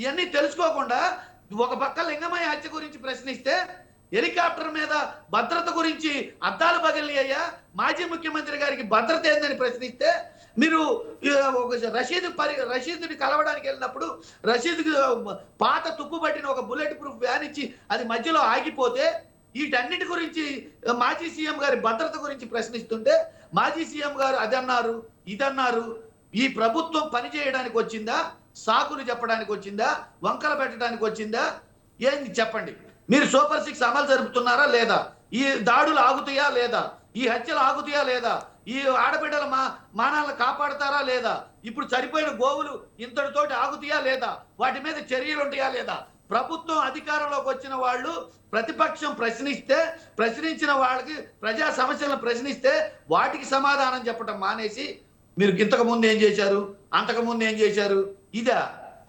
ఇవన్నీ తెలుసుకోకుండా ఒక పక్క లింగమయ్య హత్య గురించి ప్రశ్నిస్తే, హెలికాప్టర్ మీద భద్రత గురించి అద్దాలు పగిలినాయ్యా, మాజీ ముఖ్యమంత్రి గారికి భద్రత ఏందని ప్రశ్నిస్తే, మీరు రషీదుని కలవడానికి వెళ్ళినప్పుడు రషీద్కి పాత తుప్పు పట్టిన ఒక బుల్లెట్ ప్రూఫ్ వ్యాన్ ఇచ్చి అది మధ్యలో ఆగిపోతే, వీటన్నిటి గురించి మాజీ సీఎం గారి భద్రత గురించి ప్రశ్నిస్తుంటే మాజీ సీఎం గారు అదన్నారు ఇదన్నారు. ఈ ప్రభుత్వం పని చేయడానికి వచ్చిందా, సాకులు చెప్పడానికి వచ్చిందా, వంకలు పెట్టడానికి వచ్చిందా? ఏంది చెప్పండి. మీరు సూపర్ 6 అమలు జరుపుతున్నారా లేదా? ఈ దాడులు ఆగుతాయా లేదా? ఈ హత్యలు ఆగుతాయా లేదా? ఈ ఆడబిడ్డల మానాలను కాపాడతారా లేదా? ఇప్పుడు చనిపోయిన గోవులు ఇంతటితోటి ఆగుతాయా లేదా? వాటి మీద చర్యలు ఉంటాయా లేదా? ప్రభుత్వం అధికారంలోకి వచ్చిన వాళ్ళు ప్రతిపక్షం ప్రశ్నించిన వాళ్ళకి ప్రజా సమస్యలను ప్రశ్నిస్తే వాటికి సమాధానం చెప్పడం మానేసి మీరు ఇంతకు ముందు ఏం చేశారు, అంతకు ముందు ఏం చేశారు, ఇదా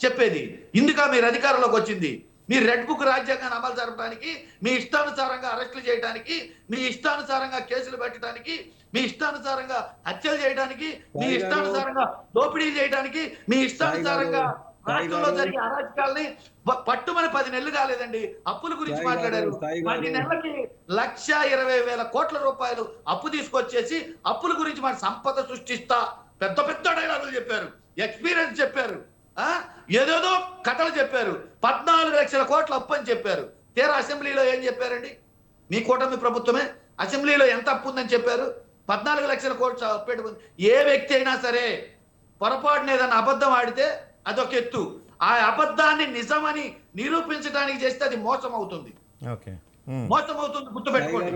చెప్పేది? ఇందుక మీరు అధికారంలోకి వచ్చింది? మీరు రెడ్ బుక్ రాజ్యాంగాన్ని అమలు జరపడానికి, మీ ఇష్టానుసారంగా అరెస్టులు చేయడానికి, మీ ఇష్టానుసారంగా కేసులు పెట్టడానికి, మీ ఇష్టానుసారంగా హత్యలు చేయడానికి, మీ ఇష్టానుసారంగా దోపిడీ చేయడానికి, మీ ఇష్టానుసారంగా రాష్ట్రంలో జరిగే అరాచకాలని పట్టుమని 10 నెలలు కాలేదండి. అప్పుల గురించి మాట్లాడారు. 10 నెలలకి 1,20,000 కోట్ల రూపాయలు అప్పు తీసుకొచ్చేసి అప్పుల గురించి మన సంపద సృష్టిస్తా పెద్ద పెద్ద డైలాగులు చెప్పారు, ఎక్స్పీరియన్స్ చెప్పారు, ఏదేదో కథలు చెప్పారు. 14 లక్షల కోట్ల అప్పు అని చెప్పారు. తీరా అసెంబ్లీలో ఏం చెప్పారండి? మీ కూటమి ప్రభుత్వమే అసెంబ్లీలో ఎంత అప్పు ఉందని చెప్పారు? 14 లక్షల కోట్ల అప్పు పెట్టుకుంది. ఏ వ్యక్తి అయినా సరే పొరపాటున ఏదైనా అబద్ధం ఆడితే అదొక ఎత్తు, ఆ అబద్ధాన్ని నిజమని నిరూపించడానికి చేస్తే అది మోసం అవుతుంది. మోసం అవుతుంది, గుర్తుపెట్టుకోండి.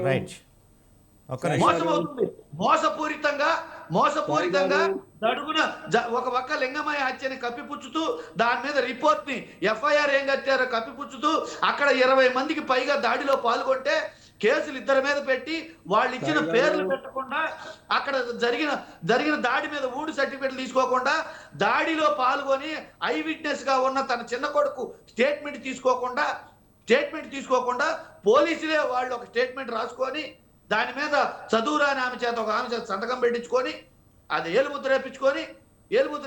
మోసం అవుతుంది. మోసపూరితంగా అడుగున ఒక పక్క లింగమయ్య హత్యని కప్పిపుచ్చుతూ, దాని మీద రిపోర్ట్ ని ఎఫ్ఐఆర్ ఏం కట్టారో కప్పిపుచ్చుతూ, అక్కడ 20 మందికి పైగా దాడిలో పాల్గొంటే కేసులు 2 మీద పెట్టి వాళ్ళు ఇచ్చిన పేర్లు పెట్టకుండా, అక్కడ జరిగిన దాడి మీద ఊడి సర్టిఫికెట్లు తీసుకోకుండా, దాడిలో పాల్గొని ఐ విట్నెస్ గా ఉన్న తన చిన్న కొడుకు స్టేట్మెంట్ తీసుకోకుండా పోలీసులే వాళ్ళు ఒక స్టేట్మెంట్ రాసుకొని దాని మీద చదువురాని ఆమె చేత సంతకం పెట్టించుకొని అది ఏలుముద్ర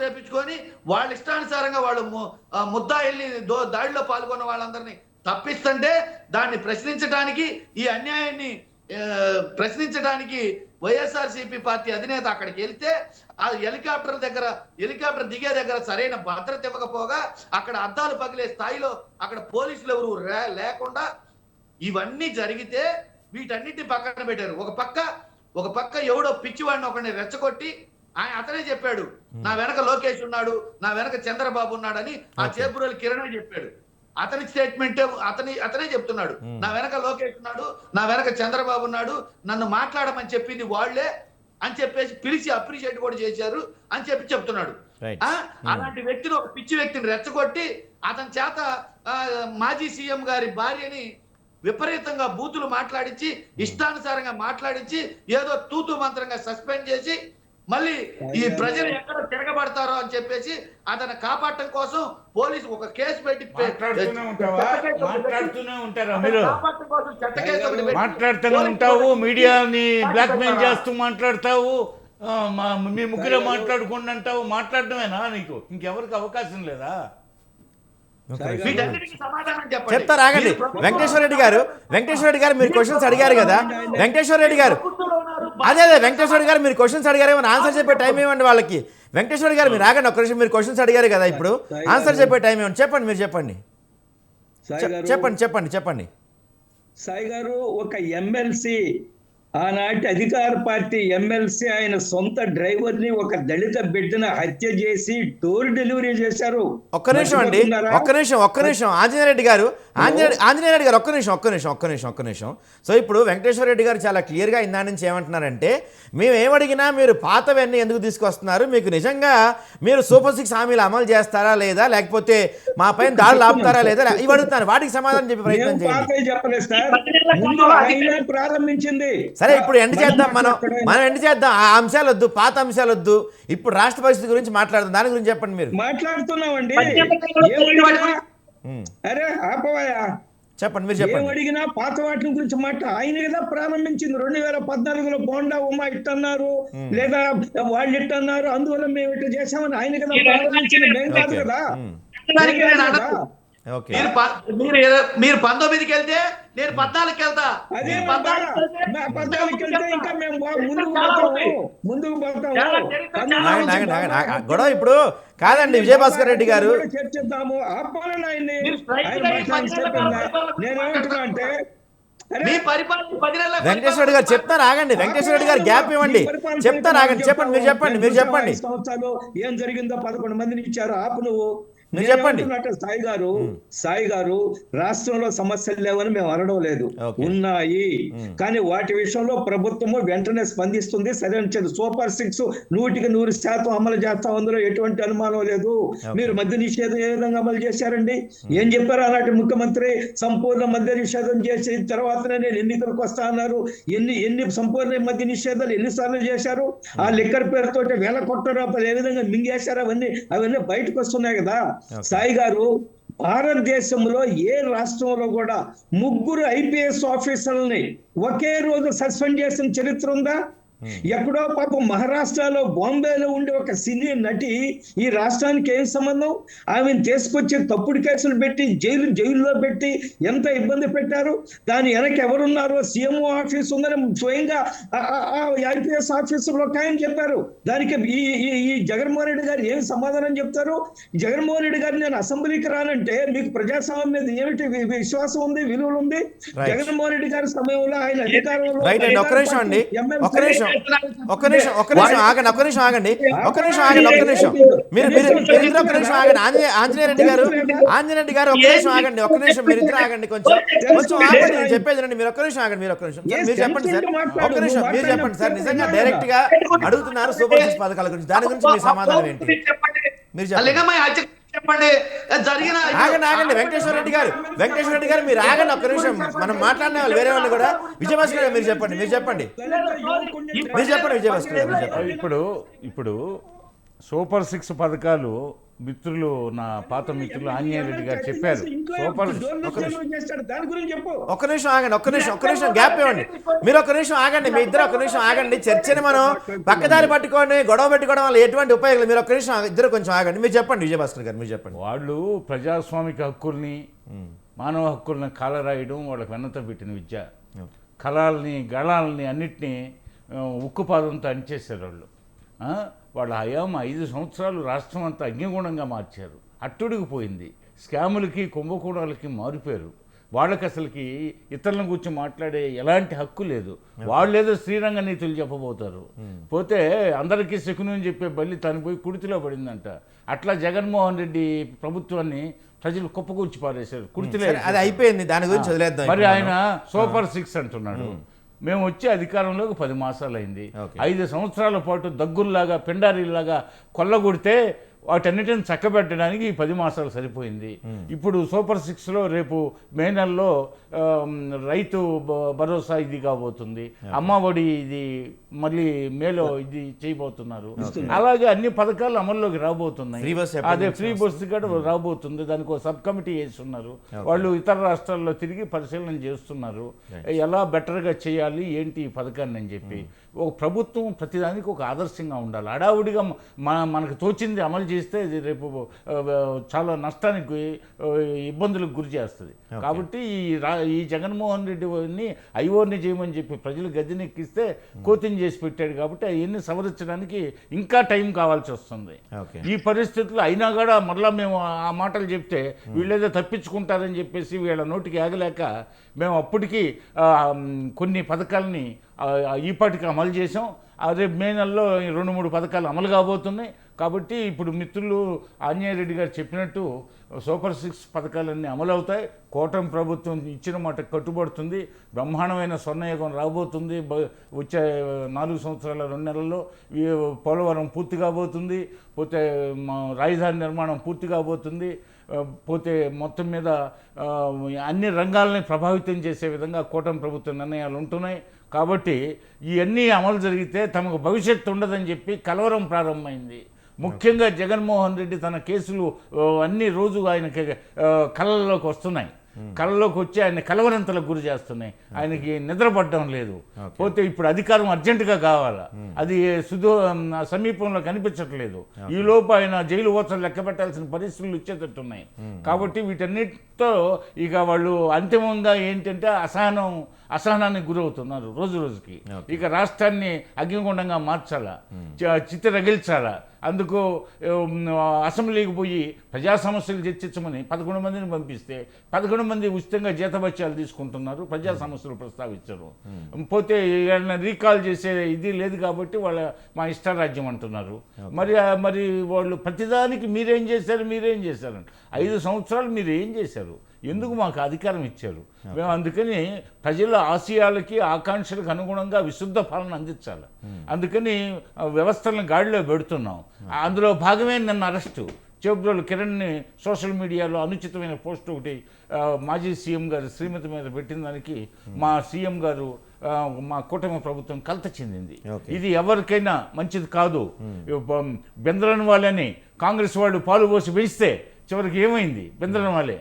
వేపించుకొని వాళ్ళ ఇష్టానుసారంగా వాళ్ళు ముద్దాయిల్ని దాడిలో పాల్గొన్న వాళ్ళందరినీ తప్పిస్తుంటే దాన్ని ప్రశ్నించడానికి, ఈ అన్యాయాన్ని ప్రశ్నించడానికి వైఎస్ఆర్సీపీ పార్టీ అధినేత అక్కడికి వెళ్తే ఆ హెలికాప్టర్ దిగే దగ్గర సరైన భద్రత ఇవ్వకపోగా, అక్కడ అద్దాలు పగిలే స్థాయిలో అక్కడ పోలీసులు ఎవరు లేకుండా ఇవన్నీ జరిగితే వీటన్నిటిని పక్కన పెట్టారు. ఒక పక్క ఎవడో పిచ్చివాడిని ఒకరిని రెచ్చగొట్టి అతనే చెప్పాడు, నా వెనక లోకేష్ ఉన్నాడు, నా వెనక చంద్రబాబు ఉన్నాడని ఆ చేపురోలు కిరణే చెప్పాడు. అతని స్టేట్మెంట్ అతనే చెప్తున్నాడు, నా వెనక లోకేష్ ఉన్నాడు, నా వెనక చంద్రబాబు ఉన్నాడు, నన్ను మాట్లాడమని చెప్పింది వాళ్లే అని చెప్పేసి పిలిచి అప్రిషియేట్ కూడా చేశారు అని చెప్తున్నాడు. అలాంటి వ్యక్తిని, ఒక పిచ్చి వ్యక్తిని రెచ్చగొట్టి అతని చేత మాజీ సీఎం గారి భార్యని విపరీతంగా బూతులు మాట్లాడించి, ఇష్టానుసారంగా మాట్లాడించి, ఏదో తూతు మంత్రంగా సస్పెండ్ చేసి, మళ్ళీ ఈ ప్రజలు ఎక్కడ తిరగబడతారో అని చెప్పేసి అతను కాపాడటం కోసం పోలీసు ఒక కేసు పెట్టి మాట్లాడుతూనే ఉంటావు, మీడియాని బ్లాక్ మెయిల్ చేస్తూ మాట్లాడతావు, మీ ముగ్గురే మాట్లాడుకుండా అంటావు. మాట్లాడటమేనా నీకు? ఇంకెవరికి అవకాశం లేదా? చెప్తారు, ఆగండి. వెంకటేశ్వర రెడ్డి గారు మీరు క్వశ్చన్స్ అడిగారు కదా, వెంకటేశ్వర రెడ్డి గారు అదే వెంకటేశ్వర రెడ్డి గారు మీరు క్వశ్చన్స్ అడిగారు, ఏమైనా ఆన్సర్ చెప్పే టైం ఇవ్వండి వాళ్ళకి. వెంకటేశ్వర గారు మీరు ఆగండి ఒక నిమిషం, మీరు క్వశ్చన్స్ అడిగారు కదా, ఇప్పుడు ఆన్సర్ చెప్పే టైం ఇవ్వండి. చెప్పండి, మీరు చెప్పండి. సాయి గారు చెప్పండి చెప్పండి చెప్పండి. సాయి గారు ఒక ఎమ్మెల్సీ, ఆనాటి అధికార పార్టీ ఎమ్మెల్సీ ఆయన సొంత డ్రైవర్ని ఒక దళిత బిడ్డను హత్య చేసి డోర్ డెలివరీ చేశారు. ఒక్క నిమిషం అండి, మర్చిపోతున్నారా? ఒక్క నిమిషం ఆంజనేయరెడ్డి గారు, ఆంజనేయరెడ్డి గారు ఒక్క నిమిషం. సో ఇప్పుడు వెంకటేశ్వర రెడ్డి గారు చాలా క్లియర్గా ఇందా నుంచి ఏమంటున్నారంటే, మేము ఏమడిగినా మీరు పాతవన్నీ ఎందుకు తీసుకొస్తున్నారు, మీకు నిజంగా మీరు సూపర్ 6 హామీలు అమలు చేస్తారా లేదా, లేకపోతే మా పైన దాడులు ఆపుతారా లేదా, ఇవి అడుగుతాను. వాటికి సమాధానం చెప్పి ప్రయత్నం మేము చేయండి. పాతవి చెప్పలేదు సార్, ముందు ఆయనే ప్రారంభించింది. సరే ఇప్పుడు ఎండ్ చేద్దాం, మనం ఎండ్ చేద్దాం. ఆ అంశాలు వద్దు, పాత అంశాలు వద్దు. ఇప్పుడు రాష్ట్ర పరిస్థితి గురించి మాట్లాడదాం. దాని గురించి చెప్పండి మీరు. మాట్లాడుతున్నామండి. అరే ఆపవాయా, చెప్పండి, మీరు చెప్పండి. ఏమడిగినా పాత వాటి గురించి ఆయన కదా ప్రారంభించింది. 2014లో బోండా ఉమా ఇట్టన్నారు, లేదా వాళ్ళు ఇట్టన్నారు, అందువల్ల మేము ఇట్లా చేసామని ఆయన కదా ప్రారంభించింది, మేము కాదు కదా. ఓకే, మీరు 19కి వెళ్తే నేను 14కి వెళ్తా. అదే 14కి వెళ్తే ఇంకా మేము ముందుకు పోతాము. గొడవ ఇప్పుడు కాదండి విజయభాస్కర్ రెడ్డి గారు. చర్చిద్దాము, ఆపాలని ఆయన్ని. నేనేమంటున్నా అంటే వెంకటేశ్వర రెడ్డి గారు చెప్తారు, ఆగండి. వెంకటేశ్వర రెడ్డి గారు గ్యాప్ ఇవ్వండి, చెప్తారు, ఆగండి. చెప్పండి, మీరు చెప్పండి. సంవత్సరాలు ఏం జరిగిందో 11 మందిని ఇచ్చారు, ఆపు నువ్వు. మీరు చెప్పండి. సాయి గారు రాష్ట్రంలో సమస్యలు లేవని మేము అనడం లేదు, ఉన్నాయి. కానీ వాటి విషయంలో ప్రభుత్వము వెంటనే స్పందిస్తుంది, సరైన సూపర్ 6 100% అమలు చేస్తాం, అందులో ఎటువంటి అనుమానం లేదు. మీరు మద్య నిషేధం ఏ విధంగా అమలు చేశారండి? ఏం చెప్పారు అలాంటి ముఖ్యమంత్రి? సంపూర్ణ మద్య నిషేధం చేసిన తర్వాతనే నేను ఎన్నికలకు వస్తా అన్నారు. ఎన్ని సంపూర్ణ మద్య నిషేధాలు ఎన్నిసార్లు చేశారు? ఆ లిక్కర్ పేరుతో 1000 కోట్ల రూపాయలు ఏ విధంగా మింగేశారు? అవన్నీ బయటకు వస్తున్నాయి కదా. సాయి గారు, భారతదేశంలో ఏ రాష్ట్రంలో కూడా 3 IPS ఆఫీసర్లని ఒకే రోజు సస్పెండ్ చేసిన చరిత్ర ఉందా? ఎక్కడో పాపం మహారాష్ట్రలో బాంబేలో ఉండే ఒక సినీ నటి ఈ రాష్ట్రానికి ఏం సంబంధం? ఆమెను తీసుకొచ్చి తప్పుడు కేసులు పెట్టి జైల్లో పెట్టి ఎంత ఇబ్బంది పెట్టారు. దాని వెనక ఎవరున్నారో CMO ఆఫీస్ ఉందని స్వయంగా IPS ఆఫీసర్లో ఒక ఆయన చెప్పారు. దానికి ఈ జగన్మోహన్ రెడ్డి గారు ఏం సమాధానం చెప్తారు? జగన్మోహన్ రెడ్డి గారు నేను అసెంబ్లీకి రానంటే మీకు ప్రజాస్వామ్యం మీద ఏమిటి విశ్వాసం ఉంది, విలువలు ఉంది? జగన్మోహన్ రెడ్డి గారి సమయంలో ఆయన అధికారంలో ఒక్క నిమిషం ఆగండి. ఆంజనేయ రెడ్డి గారు ఒక్క నిమిషం ఆగండి. మీరు ఇద్దరు ఆగండి, కొంచెం ఆగండి. నేను చెప్పేది రండి. మీరు ఒక్క నిమిషం ఆగండి. మీరు చెప్పండి సార్, ఒక్క నిమిషం మీరు చెప్పండి సార్. నిజంగా డైరెక్ట్ గా అడుగుతున్నారు సూపర్ 6 పథకాల గురించి, దాని గురించి మీ సమాధానం ఏంటి? మీరు చెప్పండి. ఆగండి వెంకటేశ్వర రెడ్డి గారు మీరు ఆగండి ఒక్క నిమిషం. మనం మాట్లాడిన వాళ్ళు వేరే వాళ్ళు కూడా. విజయభాస్కర్ గారు మీరు చెప్పండి విజయభాస్కర్ గారు. ఇప్పుడు సూపర్ 6 పథకాలు మిత్రులు, నా పాత మిత్రులు ఆంజనేయ రెడ్డి గారు చెప్పారు. ఒక్క నిమిషం గ్యాప్ ఇవ్వండి. మీరు ఒక్క నిమిషం ఆగండి, మీ ఇద్దరు ఒక్క నిమిషం ఆగండి. చర్చని మనం పక్కదారి పట్టుకొని గొడవ పెట్టుకోవడం వల్ల ఎటువంటి ఉపయోగం. మీరు ఒక్క నిమిషం ఇద్దరు కొంచెం ఆగండి. మీరు చెప్పండి విజయభాస్కర్ గారు, మీరు చెప్పండి. వాళ్ళు ప్రజాస్వామిక హక్కుల్ని, మానవ హక్కుల్ని కాలరాయడం వాళ్ళకి వెన్నత పెట్టిన విద్య. కళల్ని, గళాలని అన్నిటినీ ఉక్కుపాదంతో అణిచేశారు వాళ్ళు. వాళ్ళ హయాం 5 సంవత్సరాలు రాష్ట్రం అంతా అగ్నిగుణంగా మార్చారు. అట్టుడికి పోయింది. స్కాములకి, కుంభకోణాలకి మారిపోయారు. వాళ్ళకి అసలుకి ఇతరులను గురించి మాట్లాడే ఎలాంటి హక్కు లేదు. వాళ్ళేదో శ్రీరంగ నీతులు చెప్పబోతారు. పోతే అందరికీ శకునం చెప్పే బల్లి తను పోయి కుడితిలో పడిందంట. అట్లా జగన్మోహన్ రెడ్డి ప్రభుత్వాన్ని ప్రజలు కుప్పకూర్చి పారేశారు. కుడితిలో అది అయిపోయింది, దాని గురించి వదిలేద్దాం. మరి ఆయన సూపర్ 6 అంటున్నాడు. మేము వచ్చి అధికారంలోకి 10 మాసాలు అయింది. 5 సంవత్సరాల పాటు దగ్గుల్లాగా, పిండారీలాగా కొల్లగొడితే వాటన్నిటిని చక్కబెట్టడానికి 10 మాసాలు సరిపోయింది. ఇప్పుడు సూపర్ 6లో రేపు మే నెలలో రైతు భరోసా ఇది కాబోతుంది, అమ్మఒడి ఇది మళ్ళీ మేలో ఇది చేయబోతున్నారు. అలాగే అన్ని పథకాలు అమల్లోకి రాబోతున్నాయి. అదే ఫ్రీ బస్ కూడా రాబోతుంది. దానికి ఒక సబ్ కమిటీ వేస్తున్నారు. వాళ్ళు ఇతర రాష్ట్రాల్లో తిరిగి పరిశీలన చేస్తున్నారు, ఎలా బెటర్గా చేయాలి ఏంటి ఈ పథకాన్ని అని చెప్పి. ఒక ప్రభుత్వం ప్రతిదానికి ఒక ఆదర్శంగా ఉండాలి. హడావుడిగా మనకు తోచింది అమలు చేస్తే ఇది రేపు చాలా నష్టానికి ఇబ్బందులకు గురి చేస్తుంది. కాబట్టి ఈ జగన్మోహన్ రెడ్డిని ఐఓని చేయమని చెప్పి ప్రజలు గద్దెనెక్కిస్తే కోతిని చేసి పెట్టాడు. కాబట్టి అవన్నీ సవరించడానికి ఇంకా టైం కావాల్సి వస్తుంది. ఈ పరిస్థితుల్లో అయినా కూడా మరలా మేము ఆ మాటలు చెప్తే వీళ్ళేదో తప్పించుకుంటారని చెప్పేసి వీళ్ళ నోటికి ఆగలేక మేము అప్పటికి కొన్ని పథకాలని ఈపాటికి అమలు చేసాం. అదే మే నెలలో 2-3 పథకాలు అమలు కాబోతున్నాయి. కాబట్టి ఇప్పుడు మిత్రులు ఆంజనేయ రెడ్డి గారు చెప్పినట్టు సూపర్ 6 పథకాలన్నీ అమలు అవుతాయి. కూటమి ప్రభుత్వం ఇచ్చిన మాట కట్టుబడుతుంది. బ్రహ్మాండమైన స్వర్ణయుగం రాబోతుంది. వచ్చే 4 సంవత్సరాల 2 నెలల్లో పోలవరం పూర్తి కాబోతుంది. పోతే రాజధాని నిర్మాణం పూర్తి కాబోతుంది. పోతే మొత్తం మీద అన్ని రంగాలని ప్రభావితం చేసే విధంగా కూటమి ప్రభుత్వ నిర్ణయాలు ఉంటున్నాయి. కాబట్టి ఇవన్నీ అమలు జరిగితే తమకు భవిష్యత్తు ఉండదని చెప్పి కలవరం ప్రారంభమైంది. ముఖ్యంగా జగన్మోహన్ రెడ్డి తన కేసులు అన్ని రోజు ఆయనకి కళ్ళల్లోకి వస్తున్నాయి. కళ్ళలోకి వచ్చి ఆయన కలవరంతలకు గురి చేస్తున్నాయి. ఆయనకి నిద్రపడడం లేదు. పోతే ఇప్పుడు అధికారం అర్జెంటుగా కావాలా, అది సమీపంలో కనిపించట్లేదు. ఈ లోపు ఆయన జైలు ఓచలు లెక్క పెట్టాల్సిన పరిస్థితులు ఇచ్చేటట్టున్నాయి. కాబట్టి వీటన్నిటితో ఇక వాళ్ళు అంతిమంగా ఏంటంటే అసహనానికి గురవుతున్నారు రోజు రోజుకి. ఇక రాష్ట్రాన్ని అగ్నిగుండంగా మార్చాలా, చిత్తరగిల్చాలా. అందుకు అసెంబ్లీకి పోయి ప్రజా సమస్యలు చర్చించమని 11 మందిని పంపిస్తే 11 మంది ఉచితంగా జీతభత్యాలు తీసుకుంటున్నారు. ప్రజా సమస్యలు ప్రస్తావించరు. పోతే రీకాల్ చేసే ఇది లేదు కాబట్టి మా ఇష్టారాజ్యం అంటున్నారు. మరి వాళ్ళు ప్రతిదానికి మీరేం చేశారు 5 సంవత్సరాలు మీరు ఏం చేశారు, ఎందుకు మాకు అధికారం ఇచ్చారు? మేము అందుకని ప్రజల ఆశయాలకి ఆకాంక్షలకు అనుగుణంగా విశుద్ధ పాలన అందించాలి. అందుకని వ్యవస్థలను గాడిలో పెడుతున్నాం. అందులో భాగమే నిన్న అరెస్టు చేబ్రోలు కిరణ్ని సోషల్ మీడియాలో అనుచితమైన పోస్ట్ ఒకటి మాజీ సీఎం గారు శ్రీమతి మీద పెట్టిన దానికి మా సీఎం గారు మా కూటమి ప్రభుత్వం కలత చెందింది. ఇది ఎవరికైనా మంచిది కాదు. బెందరన్ వాళ్ళని కాంగ్రెస్ వాళ్ళు పాలు పోసి పెంచితే చివరికి ఏమైంది? బెందరన్ వాళ్ళే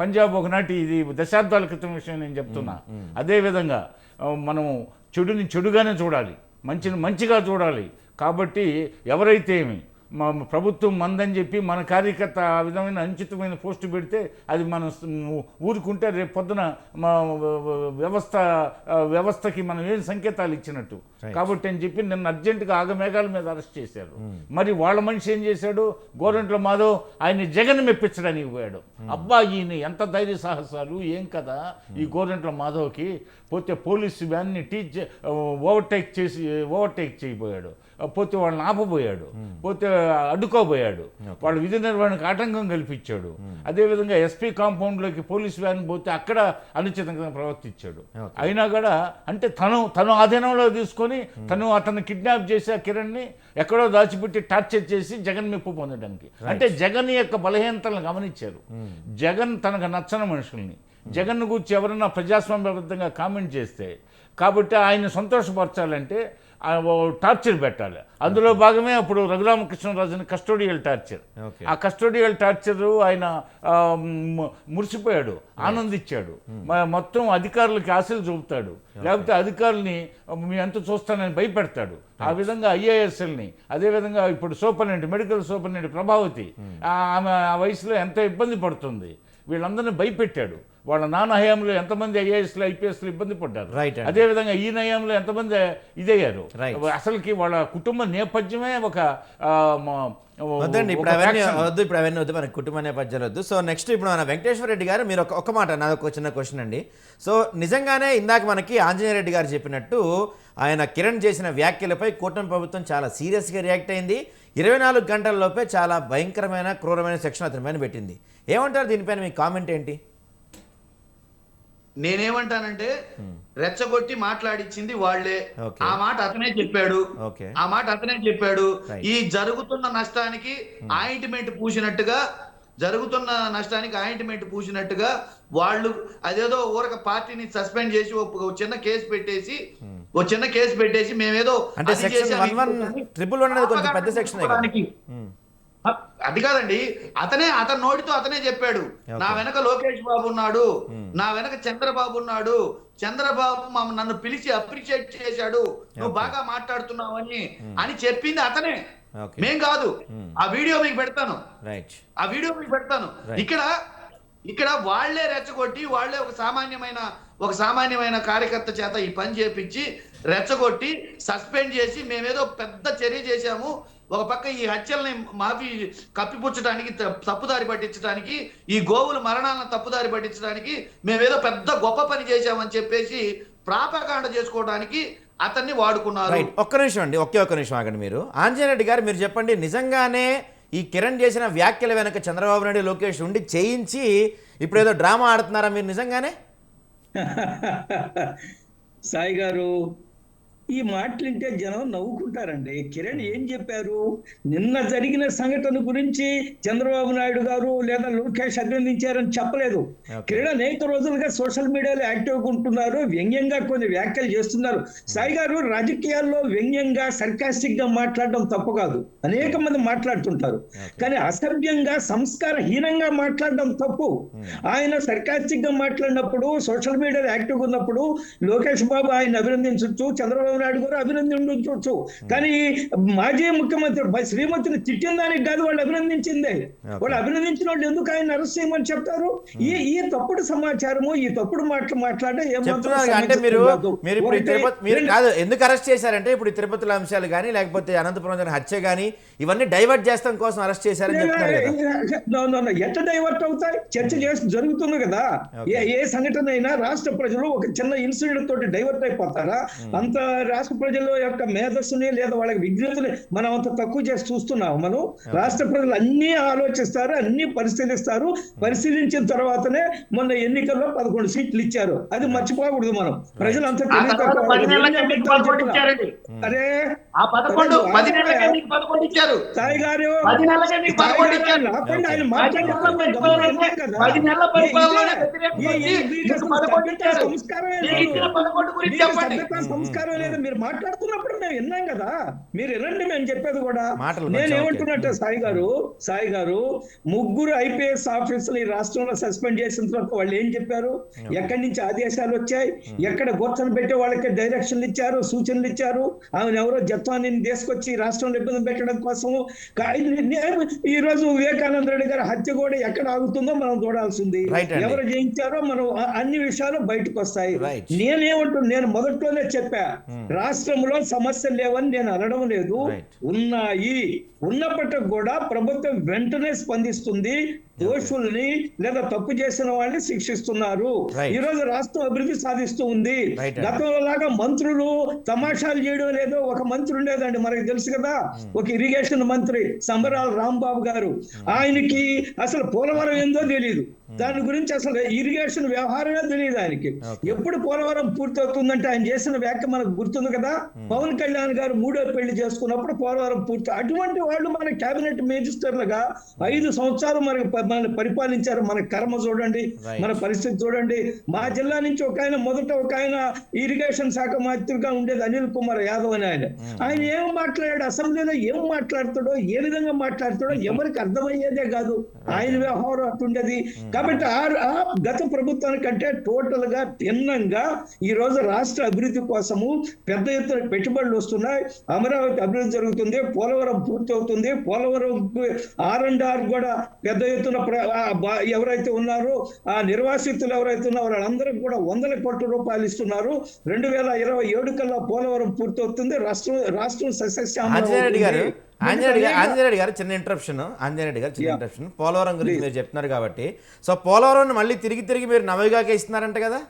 పంజాబ్ ఒకనాటి, ఇది దశాబ్దాల క్రితం విషయం నేను చెప్తున్నా. అదేవిధంగా మనము చెడుని చెడుగానే చూడాలి, మంచిని మంచిగా చూడాలి. కాబట్టి ఎవరైతే ఏమి ప్రభుత్వం మందని చెప్పి మన కార్యకర్త ఆ విధమైన అనుచితమైన పోస్టు పెడితే అది మనం ఊరుకుంటే రేపు పొద్దున వ్యవస్థకి మనం ఏం సంకేతాలు ఇచ్చినట్టు. కాబట్టి అని చెప్పి నిన్న అర్జెంటుగా ఆగమేఘాల మీద అరెస్ట్ చేశారు. మరి వాళ్ళ మనిషి ఏం చేశాడు? గోరంట్ల మాధవ్ ఆయన జగన్ మెప్పించడానికి పోయాడు. అబ్బా ఈయన ఎంత ధైర్య సాహసాలు, ఏం కదా ఈ గోరంట్ల మాధవ్కి. పోతే పోలీసు వ్యాన్ని ఓవర్టేక్ చేయబోయాడు. పోతే వాళ్ళని ఆపబోయాడు, పోతే అడ్డుకోబోయాడు, వాళ్ళ విధి నిర్వహణకు ఆటంకం కల్పించాడు. అదేవిధంగా ఎస్పీ కాంపౌండ్లోకి పోలీసు వ్యాన్ పోతే అక్కడ అనుచితంగా ప్రవర్తించాడు. అయినా కూడా అంటే తను ఆధీనంలో తీసుకొని అతను కిడ్నాప్ చేసి ఆ కిరణ్ని ఎక్కడో దాచిపెట్టి టార్చర్ చేసి జగన్ మెప్పు పొందడానికి. అంటే జగన్ యొక్క బలహీనతలను గమనించారు. జగన్ తనకు నచ్చని మనుషుల్ని, జగన్ గురించి ఎవరన్నా ప్రజాస్వామ్యబద్ధంగా కామెంట్ చేస్తే, కాబట్టి ఆయన సంతోషపరచాలంటే టార్చర్ పెట్టాలి. అందులో భాగమే అప్పుడు రఘురామకృష్ణరాజుని కస్టోడియల్ టార్చర్. ఆ కస్టోడియల్ టార్చర్ ఆయన మురిసిపోయాడు, ఆనందించాడు. మొత్తం అధికారులకి ఆశలు చూపుతాడు, లేకపోతే అధికారుల్ని మీ అంత చూస్తానని భయపెడతాడు. ఆ విధంగా ఐఏఎస్ఎల్ని, అదేవిధంగా ఇప్పుడు మెడికల్ సూపరింటెండెంట్ ప్రభావతి, ఆమె ఆ వయసులో ఎంతో ఇబ్బంది పడుతుంది. వీళ్ళందరినీ భయపెట్టాడు. వాళ్ళ నాన్న హయాంలో ఎంతమంది ఐఏఎస్లు ఐపీఎస్లు ఇబ్బంది పడ్డారు, అదేవిధంగా ఈ హయాంలో ఎంతమంది ఇదయ్యారు. అసలుకి వాళ్ళ కుటుంబ నేపథ్యమే వద్దండి ఇప్పుడు అవన్నీ వద్దు, మన కుటుంబ నేపథ్యాలు వద్దు. సో నెక్స్ట్ ఇప్పుడు మన వెంకటేశ్వర రెడ్డి గారు, మీరు ఒక మాట, నాది ఒక చిన్న క్వశ్చన్ అండి. సో నిజంగానే ఇందాక మనకి ఆంజనేయ రెడ్డి గారు చెప్పినట్టు ఆయన కిరణ్ చేసిన వ్యాఖ్యలపై కూటమి ప్రభుత్వం చాలా సీరియస్గా రియాక్ట్ అయింది. 24 గంటల్లోపే చాలా భయంకరమైన క్రూరమైన సెక్షన్ అతని పైన పెట్టింది. ఏమంటారు దీనిపైన మీ కామెంట్ ఏంటి? నేనేమంటానంటే రెచ్చగొట్టి మాట్లాడిచ్చింది వాళ్లే. ఆ మాట అతనే చెప్పాడు. ఈ జరుగుతున్న నష్టానికి ఆయింట్మెంట్ పూసినట్టుగా వాళ్ళు అదేదో ఊరక పార్టీని సస్పెండ్ చేసి చిన్న కేసు పెట్టేసి మేమేదో అది కాదండి. అతని నోటితో అతనే చెప్పాడు, నా వెనక లోకేష్ బాబు ఉన్నాడు, నా వెనక చంద్రబాబు ఉన్నాడు, చంద్రబాబు నన్ను పిలిచి అప్రిషియేట్ చేశాడు, నువ్వు బాగా మాట్లాడుతున్నావు అని చెప్పింది అతనే. Okay. మేం కాదు. ఆ వీడియో మీకు పెడతాను. రైట్. ఆ వీడియో మీకు పెడతాను. ఇక్కడ వాళ్లే రెచ్చగొట్టి, వాళ్లే ఒక సామాన్యమైన కార్యకర్త చేత ఈ పని చేపించి రెచ్చగొట్టి సస్పెండ్ చేసి మేమేదో పెద్ద చర్య చేశాము, ఒక పక్క ఈ హత్యల్ని మాఫీ కప్పిపుచ్చడానికి, తప్పుదారి పట్టించడానికి, ఈ గోవుల మరణాలను తప్పుదారి పట్టించడానికి మేమేదో పెద్ద గొప్ప పని చేశామని చెప్పేసి ప్రాపకాండ చేసుకోవడానికి అతన్ని వాడుకున్నారు. ఒక్క నిమిషం అండి, ఒక్క నిమిషం ఆగండి. మీరు ఆంజనేయ రెడ్డి గారు మీరు చెప్పండి, నిజంగానే ఈ కిరణ్ చేసిన వ్యాఖ్యల వెనక చంద్రబాబు నాయుడు, లోకేష్ ఉండి చేయించి ఇప్పుడు ఏదో డ్రామా ఆడుతున్నారా మీరు నిజంగానే? సాయి గారు, ఈ మాటలుంటే జనం నవ్వుకుంటారండి. కిరణ్ ఏం చెప్పారు? నిన్న జరిగిన సంఘటన గురించి చంద్రబాబు నాయుడు గారు లేదా లోకేష్ అభినందించారని చెప్పలేదు. కిరణ్ అనేక రోజులుగా సోషల్ మీడియాలో యాక్టివ్గా ఉంటున్నారు, వ్యంగ్యంగా కొన్ని వ్యాఖ్యలు చేస్తున్నారు. సాయి గారు, రాజకీయాల్లో వ్యంగ్యంగా సర్కాస్టిక్ గా మాట్లాడడం తప్పు కాదు, అనేక మంది మాట్లాడుతుంటారు. కానీ అసభ్యంగా సంస్కారహీనంగా మాట్లాడడం తప్పు. ఆయన సర్కాస్టిక్ గా మాట్లాడినప్పుడు, సోషల్ మీడియాలో యాక్టివ్గా ఉన్నప్పుడు లోకేష్ బాబు ఆయన అభినందించవచ్చు, చంద్రబాబు నాయుడు గారు అభినందించవచ్చు. కానీ మాజీ ముఖ్యమంత్రి శ్రీమతిని తిట్టిన దానికి కాదు వాళ్ళు అభినందించిందే. వాళ్ళు అభినందించిన వాళ్ళు ఎందుకు ఆయన అరెస్ట్ చేయమని చెప్తారు? ఈ తప్పుడు సమాచారము, ఈ తప్పుడు మాటలు మాట్లాడే అంటే మీరు కాదు ఎందుకు అరెస్ట్ చేశారంటే, ఇప్పుడు తిరుపతిలో అంశాలు కానీ లేకపోతే అనంతపురం హత్య కానీ ఇవన్నీ డైవర్ట్ చేస్తాం కోసం అరెస్ట్ చేశారని చెప్తున్నారు కదా. ఎట్లా డైవర్ట్ అవుతాయి? చర్చ జరుగుతుంది కదా. ఏ సంఘటన అయినా రాష్ట్ర ప్రజలు ఒక చిన్న ఇన్సిడెంట్ తోటి డైవర్ట్ అయిపోతారా? అంత రాష్ట్ర ప్రజల యొక్క మేధస్సుని లేదా వాళ్ళకి విజ్ఞతని మనం అంత తక్కువ చేసి చూస్తున్నాం. మనం రాష్ట్ర ప్రజలు అన్ని ఆలోచిస్తారు, అన్ని పరిశీలిస్తారు. పరిశీలించిన తర్వాతనే మొన్న ఎన్నికల్లో 11 సీట్లు ఇచ్చారు. అది మర్చిపోకూడదు మనం. ప్రజలు అంత అరే సాయి గారు, ఆయన సంస్కారం లేదు. మీరు మాట్లాడుతున్నప్పుడు మేము విన్నాం కదా, మీరు వినండి మేము చెప్పేది కూడా. నేనేమంటున్నట్టే సాయి గారు, ముగ్గురు IPS ఆఫీసర్లు ఈ రాష్ట్రంలో సస్పెండ్ చేసిన తర్వాత వాళ్ళు ఏం చెప్పారు? ఎక్కడి నుంచి ఆదేశాలు వచ్చాయి, ఎక్కడ గొర్తను పెట్టే వాళ్ళకి డైరెక్షన్లు ఇచ్చారు, సూచనలు ఇచ్చారు. ఆమె ఎవరో జత్వాన్ని తీసుకొచ్చి రాష్ట్రంలో ఇబ్బంది పెట్టడం కోసము. ఈ రోజు వివేకానంద రెడ్డి గారి హత్య కూడా ఎక్కడ ఆగుతుందో మనం చూడాల్సింది. ఎవరు చేయించారో మనం అన్ని విషయాలు బయటకు వస్తాయి. నేను మొదట్లోనే చెప్పా, రాష్ట్రంలో సమస్యలు లేవని నేను అనడం లేదు, ఉన్నాయి. ఉన్నప్పటికీ కూడా ప్రభుత్వం వెంటనే స్పందిస్తుంది, దోషుల్ని లేదా తప్పు చేసిన వాళ్ళని శిక్షిస్తున్నారు. ఈ రోజు రాష్ట్రం అభివృద్ధి సాధిస్తూ ఉంది. గతంలో లాగా మంత్రులు తమాషాలు చేయడం లేదో. ఒక మంత్రి ఉండేదండి, మనకు తెలుసు కదా, ఒక ఇరిగేషన్ మంత్రి సంబరాల రాంబాబు గారు. ఆయనకి అసలు పోలవరం ఏందో తెలియదు, దాని గురించి అసలు ఇరిగేషన్ వ్యవహారమే తెలియదు ఆయనకి. ఎప్పుడు పోలవరం పూర్తి అవుతుందంటే ఆయన చేసిన వ్యాఖ్య మనకు గుర్తుంది కదా. పవన్ కళ్యాణ్ గారు 3వ పెళ్లి చేసుకున్నప్పుడు పోలవరం పూర్తి. అటువంటి వాళ్ళు మన కేబినెట్ మినిస్టర్లుగా 5 సంవత్సరాలు మనల్ని పరిపాలించారు. మన కర్మ చూడండి, మన పరిస్థితి చూడండి. మా జిల్లా నుంచి మొదట ఒక ఆయన ఇరిగేషన్ శాఖ మంత్రిగా ఉండేది అనిల్ కుమార్ యాదవ్ అని ఆయన ఏం మాట్లాడాడు, అసెంబ్లీలో ఏం మాట్లాడతాడో, ఏ విధంగా మాట్లాడతాడో ఎవరికి అర్థమయ్యేదే కాదు. ఆయన వ్యవహారం అట్టుండేది. కాబట్టి ఆ గత ప్రభుత్వానికంటే టోటల్ గా భిన్నంగా ఈ రోజు రాష్ట్ర అభివృద్ధి కోసము పెద్ద ఎత్తున పెట్టుబడులు వస్తున్నాయి. అమరావతి అభివృద్ధి జరుగుతుంది, పోలవరం పూర్తి అవుతుంది. పోలవరం R&R కూడా పెద్ద ఎత్తున ఎవరైతే ఉన్నారో ఆ నిర్వాసితులు ఎవరైతే ఉన్నారో వాళ్ళందరికీ కూడా 100 కోట్ల రూపాయలు ఇస్తున్నారు. 2027 కల్లా పోలవరం పూర్తి అవుతుంది. రాష్ట్రం సస్యశ్యామలం. ఆంజనేయ గారు చిన్న ఇంటరప్షన్. పోలవరం గురించి మీరు చెప్తున్నారు కాబట్టి, సో పోలవరం మళ్ళీ తిరిగి మీరు నవయుగాకే ఇస్తున్నారంట కదా?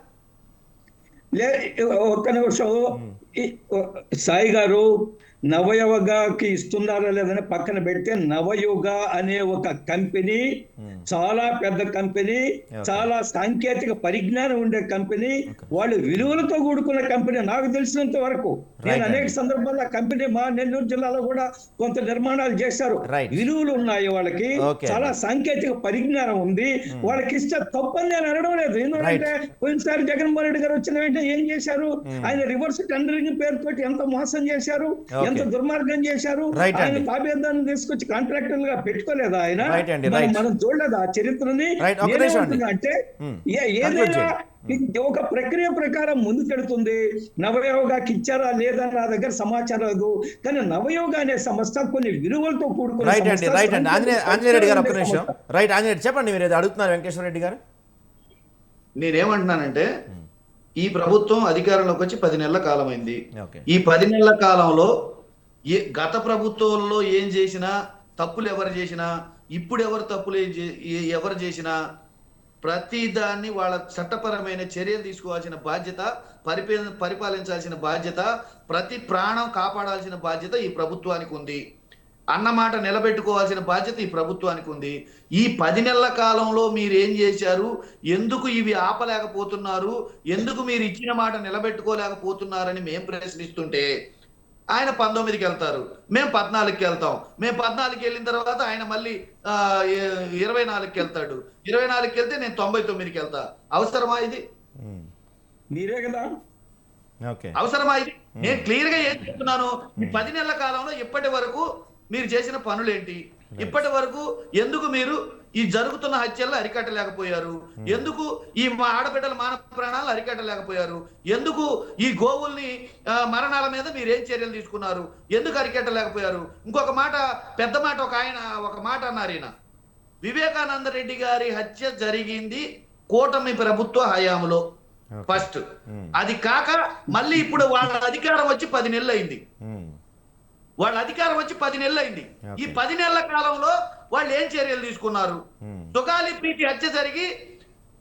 ఒక్క నిమిషం సాయి గారు, నవయుగకి ఇస్తున్నారా లేదని పక్కన పెడితే, నవయుగ అనే ఒక కంపెనీ చాలా పెద్ద కంపెనీ, చాలా సాంకేతిక పరిజ్ఞానం ఉండే కంపెనీ, వాళ్ళు విలువలతో కూడుకున్న కంపెనీ. నాకు తెలిసినంత వరకు నేను అనేక సందర్భాల్లో కంపెనీ మా నెల్లూరు జిల్లాలో కూడా కొంత నిర్మాణాలు చేశారు. విలువలు ఉన్నాయి వాళ్ళకి, చాలా సాంకేతిక పరిజ్ఞానం ఉంది. వాళ్ళకి ఇస్తే తప్పని నేను అనడం లేదు. ఎందుకంటే పోయినసారి జగన్మోహన్ రెడ్డి గారు వచ్చిన వెంటనే ఏం చేశారు? ఆయన రివర్స్ టెండరింగ్ పేరుతోటి ఎంత మోసం చేశారు, ఎంత దుర్మార్గం చేశారు. ఆయన తాబేదాన్ని తీసుకొచ్చి కాంట్రాక్టర్లుగా పెట్టుకోలేదా ఆయన? మనం చూడలేదు ఆ చరిత్రని. అంటే ఏదైనా ఇది ఒక ప్రక్రియ ప్రకారం ముందుకెడుతుంది. నవయోగాకి ఇచ్చారా లేదా నా దగ్గర సమాచారం లేదు, కానీ నవయోగ అనే సంస్థ కొన్ని విలువలతో కూడుకున్న రైట్ అండి, సంస్థ. రైట్ అండి. ఆంజనేయ రెడ్డి గారు ఒక్క నిమిషం. రైట్ ఆంజనేయ రెడ్డి చెప్పండి, మీరు ఏదో అడుగుతున్నారు వెంకటేశ్వర రెడ్డి గారు. నేనేమంటున్నానంటే ఈ ప్రభుత్వం అధికారంలోకి వచ్చి 10 నెలల కాలం అయింది. ఓకే. ఈ 10 నెలల కాలంలో గత ప్రభుత్వంలో ఏం చేసినా, తప్పులు ఎవరు చేసినా, ఇప్పుడు ఎవరు తప్పులు ఎవరు చేసినా ప్రతి దాన్ని వాళ్ళ చట్టపరమైన చర్యలు తీసుకోవాల్సిన బాధ్యత, పరిపాలించాల్సిన బాధ్యత, ప్రతి ప్రాణం కాపాడాల్సిన బాధ్యత ఈ ప్రభుత్వానికి ఉంది. అన్నమాట నిలబెట్టుకోవాల్సిన బాధ్యత ఈ ప్రభుత్వానికి ఉంది. ఈ 10 నెలల కాలంలో మీరు ఏం చేశారు, ఎందుకు ఇవి ఆపలేకపోతున్నారు, ఎందుకు మీరు ఇచ్చిన మాట నిలబెట్టుకోలేకపోతున్నారని మేము ప్రశ్నిస్తుంటే ఆయన 19కి వెళ్తారు, మేము 14కి వెళ్తాం. మేము 14కి వెళ్ళిన తర్వాత ఆయన మళ్ళీ 24కి వెళ్తాడు. 24కి వెళ్తే నేను 99కి వెళ్తా. అవసరమా ఇది? మీరే కదా. ఓకే. అవసరమా ఇది? నేను క్లియర్ గా ఏం చెప్తున్నాను, ఈ 10 నెలల కాలంలో ఇప్పటి వరకు మీరు చేసిన పనులేంటి, ఇప్పటి వరకు ఎందుకు మీరు ఈ జరుగుతున్న హత్యలను అరికట్టలేకపోయారు, ఎందుకు ఈ ఆడబిడ్డల మానవ ప్రాణాలను అరికట్టలేకపోయారు, ఎందుకు ఈ గోవుల్ని మరణాల మీద మీరేం చర్యలు తీసుకున్నారు, ఎందుకు అరికట్టలేకపోయారు? ఇంకొక మాట, పెద్ద మాట, ఒక మాట అన్నారు ఈయన, వివేకానంద రెడ్డి గారి హత్య జరిగింది కూటమి ప్రభుత్వ హయాంలో ఫస్ట్. అది కాక మళ్ళీ ఇప్పుడు వాళ్ళ అధికారం వచ్చి 10 నెలలు అయింది. వాళ్ళ అధికారం వచ్చి 10 నెలలు అయింది. ఈ 10 నెలల కాలంలో వాళ్ళు ఏం చర్యలు తీసుకున్నారు? సుగాలి ప్రీతి హత్య జరిగి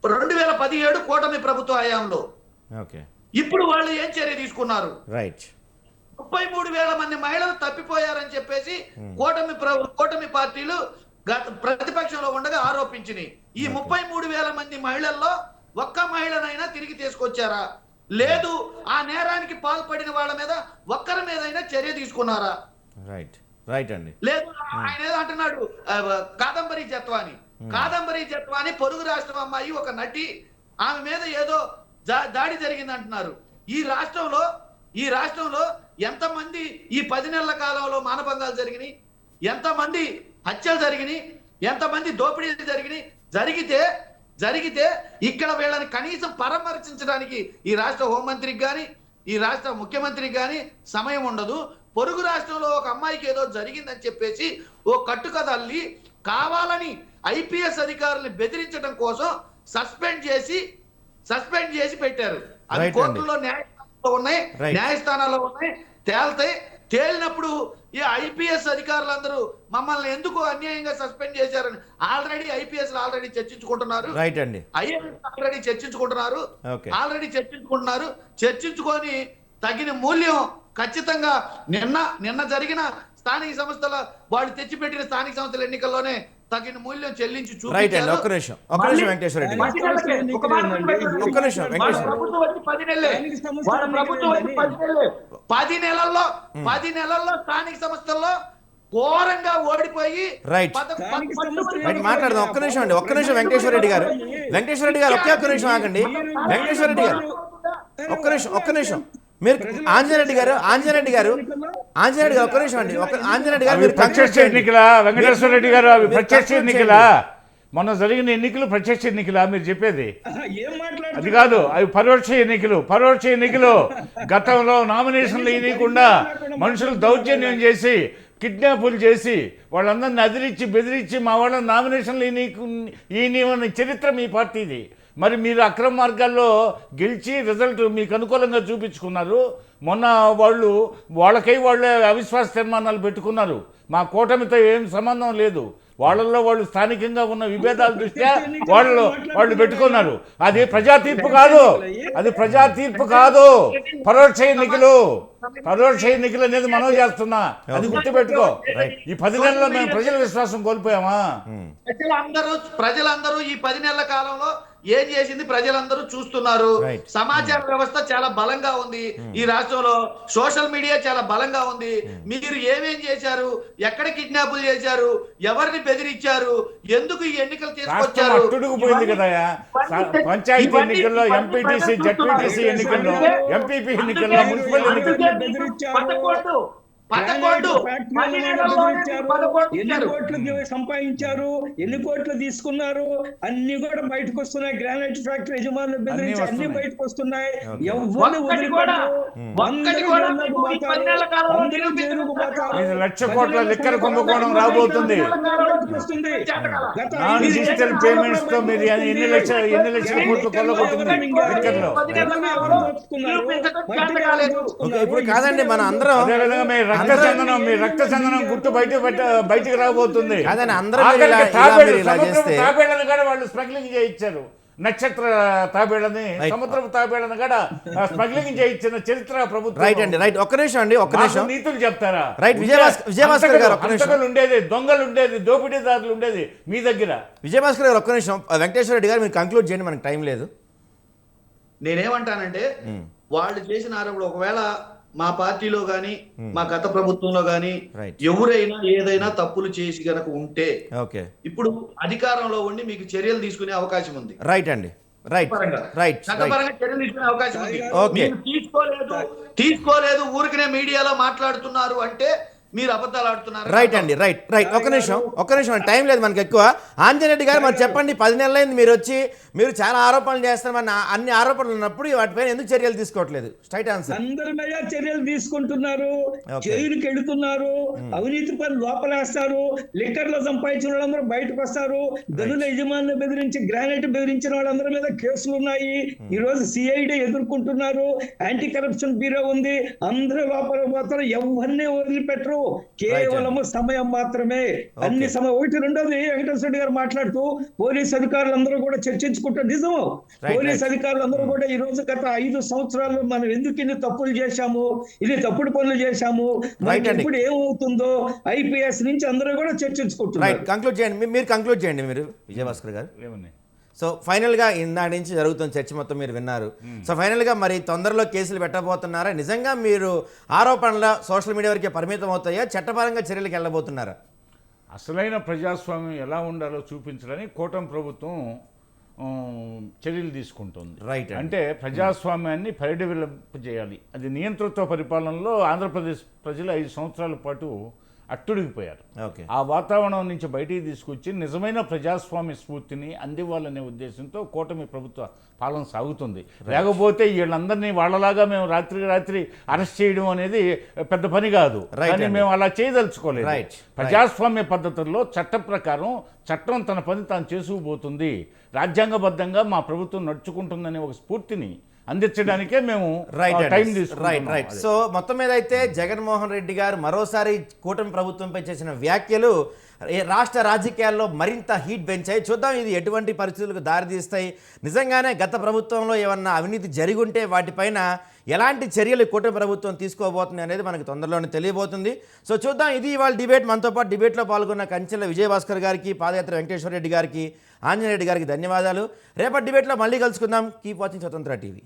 2017 కూటమి ప్రభుత్వ హయాంలో. ఇప్పుడు వాళ్ళు ఏం చర్య తీసుకున్నారు? రైట్. 33,000 మంది మహిళలు తప్పిపోయారని చెప్పేసి కూటమి పార్టీలు ప్రతిపక్షంలో ఉండగా ఆరోపించినాయి. ఈ 33,000 మంది మహిళల్లో ఒక్క మహిళనైనా తిరిగి తీసుకొచ్చారా? లేదు, ఆ నేరానికి పాల్పడిన వాళ్ళ మీద ఒక్కరి మీదైనా చర్య తీసుకున్నారా? రైట్, రైట్ అండి. లేదు, ఆయన ఏదో అంటున్నాడు కాదంబరి జత్వాని పొరుగు రాష్ట్రం అమ్మాయి, ఒక నటి, ఆమె మీద ఏదో దాడి జరిగింది అంటున్నారు. ఈ రాష్ట్రంలో ఎంతమంది ఈ 10 నెలల కాలంలో మానభంగాలు జరిగినాయి, ఎంతమంది హత్యలు జరిగినాయి, ఎంతమంది దోపిడీలు జరిగినాయి? జరిగితే ఇక్కడ వీళ్ళని కనీసం పరామర్శించడానికి ఈ రాష్ట్ర హోంమంత్రికి కానీ ఈ రాష్ట్ర ముఖ్యమంత్రికి కానీ సమయం ఉండదు. పొరుగు రాష్ట్రంలో ఒక అమ్మాయికి ఏదో జరిగిందని చెప్పేసి ఓ కట్టుకథల్లి కావాలని ఐపీఎస్ అధికారుల్ని బెదిరించడం కోసం సస్పెండ్ చేసి పెట్టారు. అవి కోర్టులో న్యాయస్థానాల్లో ఉన్నాయి, తేల్తాయి. తేలినప్పుడు ఈ ఐపీఎస్ అధికారులందరూ మమ్మల్ని ఎందుకు అన్యాయంగా సస్పెండ్ చేశారని ఐపీఎస్ ఆల్రెడీ చర్చించుకుంటున్నారు. రైట్ అండి. ఐఏఎస్ ఆల్రెడీ చర్చించుకొని తగిన మూల్యం ఖచ్చితంగా నిన్న జరిగిన స్థానిక సంస్థల వాళ్ళు తెచ్చిపెట్టిన స్థానిక సంస్థల ఎన్నికల్లోనే తగిన మూల్యం చెల్లించి చూపించారు. ఒక్క నిమిషం వెంకటేశ్వర రెడ్డి, ఒక్క నిమిషం వెంకటేశ్వర. ప్రభుత్వం వచ్చి 10 నెలలే. 10 నెలల్లో స్థానిక సంస్థల్లో ఘోరంగా ఓడిపోయి మాట్లాడదాం. ఒక్క నిమిషం వెంకటేశ్వర రెడ్డి గారు ఒక్క నిమిషం ఆగండి. వెంకటేశ్వర రెడ్డి గారు ఒక్క నిమిషం. మీరు ఆంజనేయ రెడ్డి గారు ఒక్క నిమిషం అండి. ఆంజనేయ రెడ్డి గారు ప్రత్యక్ష ఎన్నికలా? వెంకటేశ్వర రెడ్డి గారు అవి ప్రత్యక్ష ఎన్నికలా? మొన్న జరిగిన ఎన్నికలు ప్రత్యక్ష ఎన్నికలా మీరు చెప్పేది? అది కాదు, అవి పరోక్ష ఎన్నికలు. గతంలో నామినేషన్లు ఇవ్వకుండా మనుషులు దౌర్జన్యం చేసి, కిడ్నాపులు చేసి, వాళ్ళందరినీ అదిరించి బెదిరించి మా వాళ్ళ నామినేషన్లు ఈయన చరిత్ర మీ పార్టీది. మరి మీరు అక్రమ మార్గాల్లో గెలిచి రిజల్ట్ మీకు అనుకూలంగా చూపించుకున్నారు. మొన్న వాళ్ళకై వాళ్ళే అవిశ్వాస తీర్మానాలు పెట్టుకున్నారు. మా కూటమితో ఏం సంబంధం లేదు, వాళ్ళల్లో వాళ్ళు స్థానికంగా ఉన్న విభేదాల దృష్ట్యా వాళ్ళు పెట్టుకున్నారు. అది ప్రజా తీర్పు కాదు, పరోక్ష ఎన్నికలు అనేది మనం చేస్తున్నా, అది గుర్తుపెట్టుకో. ఈ 10 నెలల్లో మేము ప్రజల విశ్వాసం కోల్పోయామా? ప్రజలందరూ ఈ 10 నెలల కాలంలో ఏం చేసింది ప్రజలందరూ చూస్తున్నారు. సమాచార వ్యవస్థ చాలా బలంగా ఉంది ఈ రాష్ట్రంలో, సోషల్ మీడియా చాలా బలంగా ఉంది. మీరు ఏమేం చేశారు, ఎక్కడ కిడ్నాపులు చేశారు, ఎవరిని బెదిరించారు, ఎందుకు ఈ ఎన్నికలు తీసుకొచ్చారు? పంచాయతీ ఎన్నికల్లో, ఎంపీటీసీ, జడ్పీటీసీ ఎన్నికల్లో, ఎంపీపీ ఎన్నికల్లో, మున్సిపల్ ఎన్నికల్లో 11 10 నెలల్లోనే మీకు 11 ఎన్ని ఇచ్చారు. కోట్లు సంపాదించారు, ఎన్ని కోట్లు తీసుకున్నారు, అన్ని కూడా బయటకు వస్తున్నాయి. గ్రానైట్ ఫ్యాక్టరీ యజమానులు బెదిరించి అన్ని వస్తున్నాయి. బయటకు వస్తున్నాయి. Okay. ఎవరిని ఒక్కటి కూడా అందరూ మీకు ఈ 10 నెలల కాలంలో అందరూ జైలుకు పోతారు. ఇది 1,00,000 కోట్ల లిక్కర్ కుంభకోణం రాబోతుంది. బయటకు వస్తుంది. గత నాన్ 5 డిజిటల్ సంవత్సరాల పేమెంట్స్ తో మీరు బయటకు ఎన్ని లక్షల కోట్లు కొల్లగొట్టింది లిక్కర్లో. ఓకే, ఇప్పుడు కాదండి మన అందరం అదేవిధంగా మీ రక్త చందనం గుర్తు బయటికి రాబోతుంది. కాదండి, అందరూ మీరు ఇలా సముద్రపు చేస్తే తాబేళ్లను కూడా వాళ్ళు స్మగ్లింగ్ చేయించారు. నక్షత్ర తాబేళ్ళని సముద్రపు తాబేళ్ళని కూడా స్మగ్లింగ్ చేయించిన చరిత్ర ప్రభుత్వం. రైట్ అండి, రైట్. ఒక్క నిమిషం అండి, ఒక్క నిమిషం. మాకు నీతులు చెప్తారా? రైట్, విజయభాస్కర్ గారు ఒక్క నిమిషం. హంతకులు ఉండేది, దొంగలు ఉండేది, దోపిడీదారులు ఉండేది మీ దగ్గర. విజయభాస్కర్ గారు ఒక్క నిమిషం. వెంకటేశ్వర రెడ్డి గారు మీరు కంక్లూడ్ చేయండి, మనకు టైం లేదు. నేనేమంటానంటే వాళ్ళు చేసిన ఆరోపణలు ఒకవేళ మా పార్టీలో గాని మా గత ప్రభుత్వంలో గాని Right. ఎవరైనా ఏదైనా తప్పులు చేసి గనక ఉంటే ఓకే, ఇప్పుడు అధికారంలో ఉండి మీకు చర్యలు తీసుకునే అవకాశం ఉంది. రైట్ అండి, రైట్ చట్టపరంగా. రైట్. చట్టపరంగా చర్యలు తీసుకునే అవకాశం ఉంది. ఓకే. మీరు తీసుకోలేదు ఊరికనే మీడియాలో మాట్లాడుతున్నారు అంటే మీరు అబద్ధాలు ఆడుతున్నారు. రైట్ అండి, రైట్ రైట్. ఒక్క నిమిషం టైం లేదు మనకి ఎక్కువ. ఆంజనేయ రెడ్డి గారు మరి చెప్పండి, 10 నెలలైంది మీరు వచ్చి, మీరు చాలా ఆరోపణలు చేస్తారు. మన అన్ని ఆరోపణలు ఉన్నప్పుడు వాటిపైన ఎందుకు చర్యలు తీసుకోవట్లేదు? Straight answer. అందరి మీద చర్యలు తీసుకుంటున్నారు, Okay. జైలుకి వెళుతున్నారు, అవినీతి పనులు లోపలేస్తారు, లిక్కర్లో సంపాదించిన వాళ్ళందరూ బయటకు వస్తారు, గనుల యజమానులు బెదిరించి గ్రానైట్ బెదిరించిన వాళ్ళందరి మీద కేసులు ఉన్నాయి. ఈ రోజు సిఐడి ఎదుర్కొంటున్నారు, యాంటీ కరప్షన్ బ్యూరో ఉంది, అందరూ లోపల పోతారు, ఎవరిని వదిలిపెట్టరు. కేవలము సమయం మాత్రమే. అన్ని సమయం. ఒకటి రెండోది, వెంకటేశ్వర రెడ్డి గారు మాట్లాడుతూ పోలీస్ అధికారులందరూ కూడా చర్చించుకుంటారు. నిజము, పోలీస్ అధికారులందరూ కూడా ఈ రోజు గత 5 సంవత్సరాలు మనం ఎందుకు ఇన్ని తప్పులు చేశాము, ఇన్ని తప్పుడు పనులు చేశాము, మనకి ఇప్పుడు ఏమవుతుందో ఐపీఎస్ నుంచి అందరూ కూడా చర్చించుకుంటున్నారు. రైట్, కంక్లూడ్ చేయండి. మీరు కంక్లూడ్ చేయండి మీరు, విజయభాస్కర్ గారు. ఏమని? సో ఫైనల్గా ఇందాక నుంచి జరుగుతున్న చర్చ మొత్తం మీరు విన్నారు. సో ఫైనల్గా మరి తొందరలో కేసులు పెట్టబోతున్నారా? నిజంగా మీరు ఆరోపణల సోషల్ మీడియా వరకే పరిమితం అవుతాయా? చట్టపరంగా చర్యలకు వెళ్ళబోతున్నారా? అసలైన ప్రజాస్వామ్యం ఎలా ఉండాలో చూపించడానికి కూటమి ప్రభుత్వం చర్యలు తీసుకుంటుంది. రైట్. అంటే ప్రజాస్వామ్యాన్ని పరిడవింపజేయాలి. అది నియంతృత్వ పరిపాలనలో ఆంధ్రప్రదేశ్ ప్రజలు 5 సంవత్సరాల పాటు అట్టుడిగిపోయారు. ఓకే, ఆ వాతావరణం నుంచి బయటికి తీసుకొచ్చి నిజమైన ప్రజాస్వామ్య స్ఫూర్తిని అందివ్వాలనే ఉద్దేశంతో కూటమి ప్రభుత్వ పాలన సాగుతుంది. లేకపోతే వీళ్ళందరినీ వాళ్ళలాగా మేము రాత్రి అరెస్ట్ చేయడం అనేది పెద్ద పని కాదు. కానీ మేము అలా చేయదలుచుకోలేదు. ప్రజాస్వామ్య పద్ధతుల్లో చట్ట ప్రకారం చట్టం తన పని తాను చేసుకుపోతుంది, రాజ్యాంగబద్ధంగా మా ప్రభుత్వం నడుచుకుంటుందనే ఒక స్ఫూర్తిని అందించడానికే మేము టైం తీసుకుంటాం. రైట్. సో మొత్తం మీద అయితే జగన్మోహన్ రెడ్డి గారు మరోసారి కూటమి ప్రభుత్వంపై చేసిన వ్యాఖ్యలు రాష్ట్ర రాజకీయాల్లో మరింత హీట్ పెంచాయి. చూద్దాం ఇది ఎటువంటి పరిస్థితులకు దారితీస్తాయి. నిజంగానే గత ప్రభుత్వంలో ఏమన్నా అవినీతి జరిగి ఉంటే వాటిపైన ఎలాంటి చర్యలు కూటమి ప్రభుత్వం తీసుకోబోతుంది అనేది మనకు తొందరలోనే తెలియబోతుంది. సో చూద్దాం. ఇది ఇవాళ డిబేట్. మనతో పాటు డిబేట్లో పాల్గొన్న కంచెల విజయభాస్కర్ గారికి, పాదయాత్ర వెంకటేశ్వర రెడ్డి గారికి, ఆంజనేయ రెడ్డి గారికి ధన్యవాదాలు. రేపటి డిబేట్లో మళ్ళీ కలుసుకుందాం. కీప్ వాచింగ్ స్వతంత్ర టీవీ.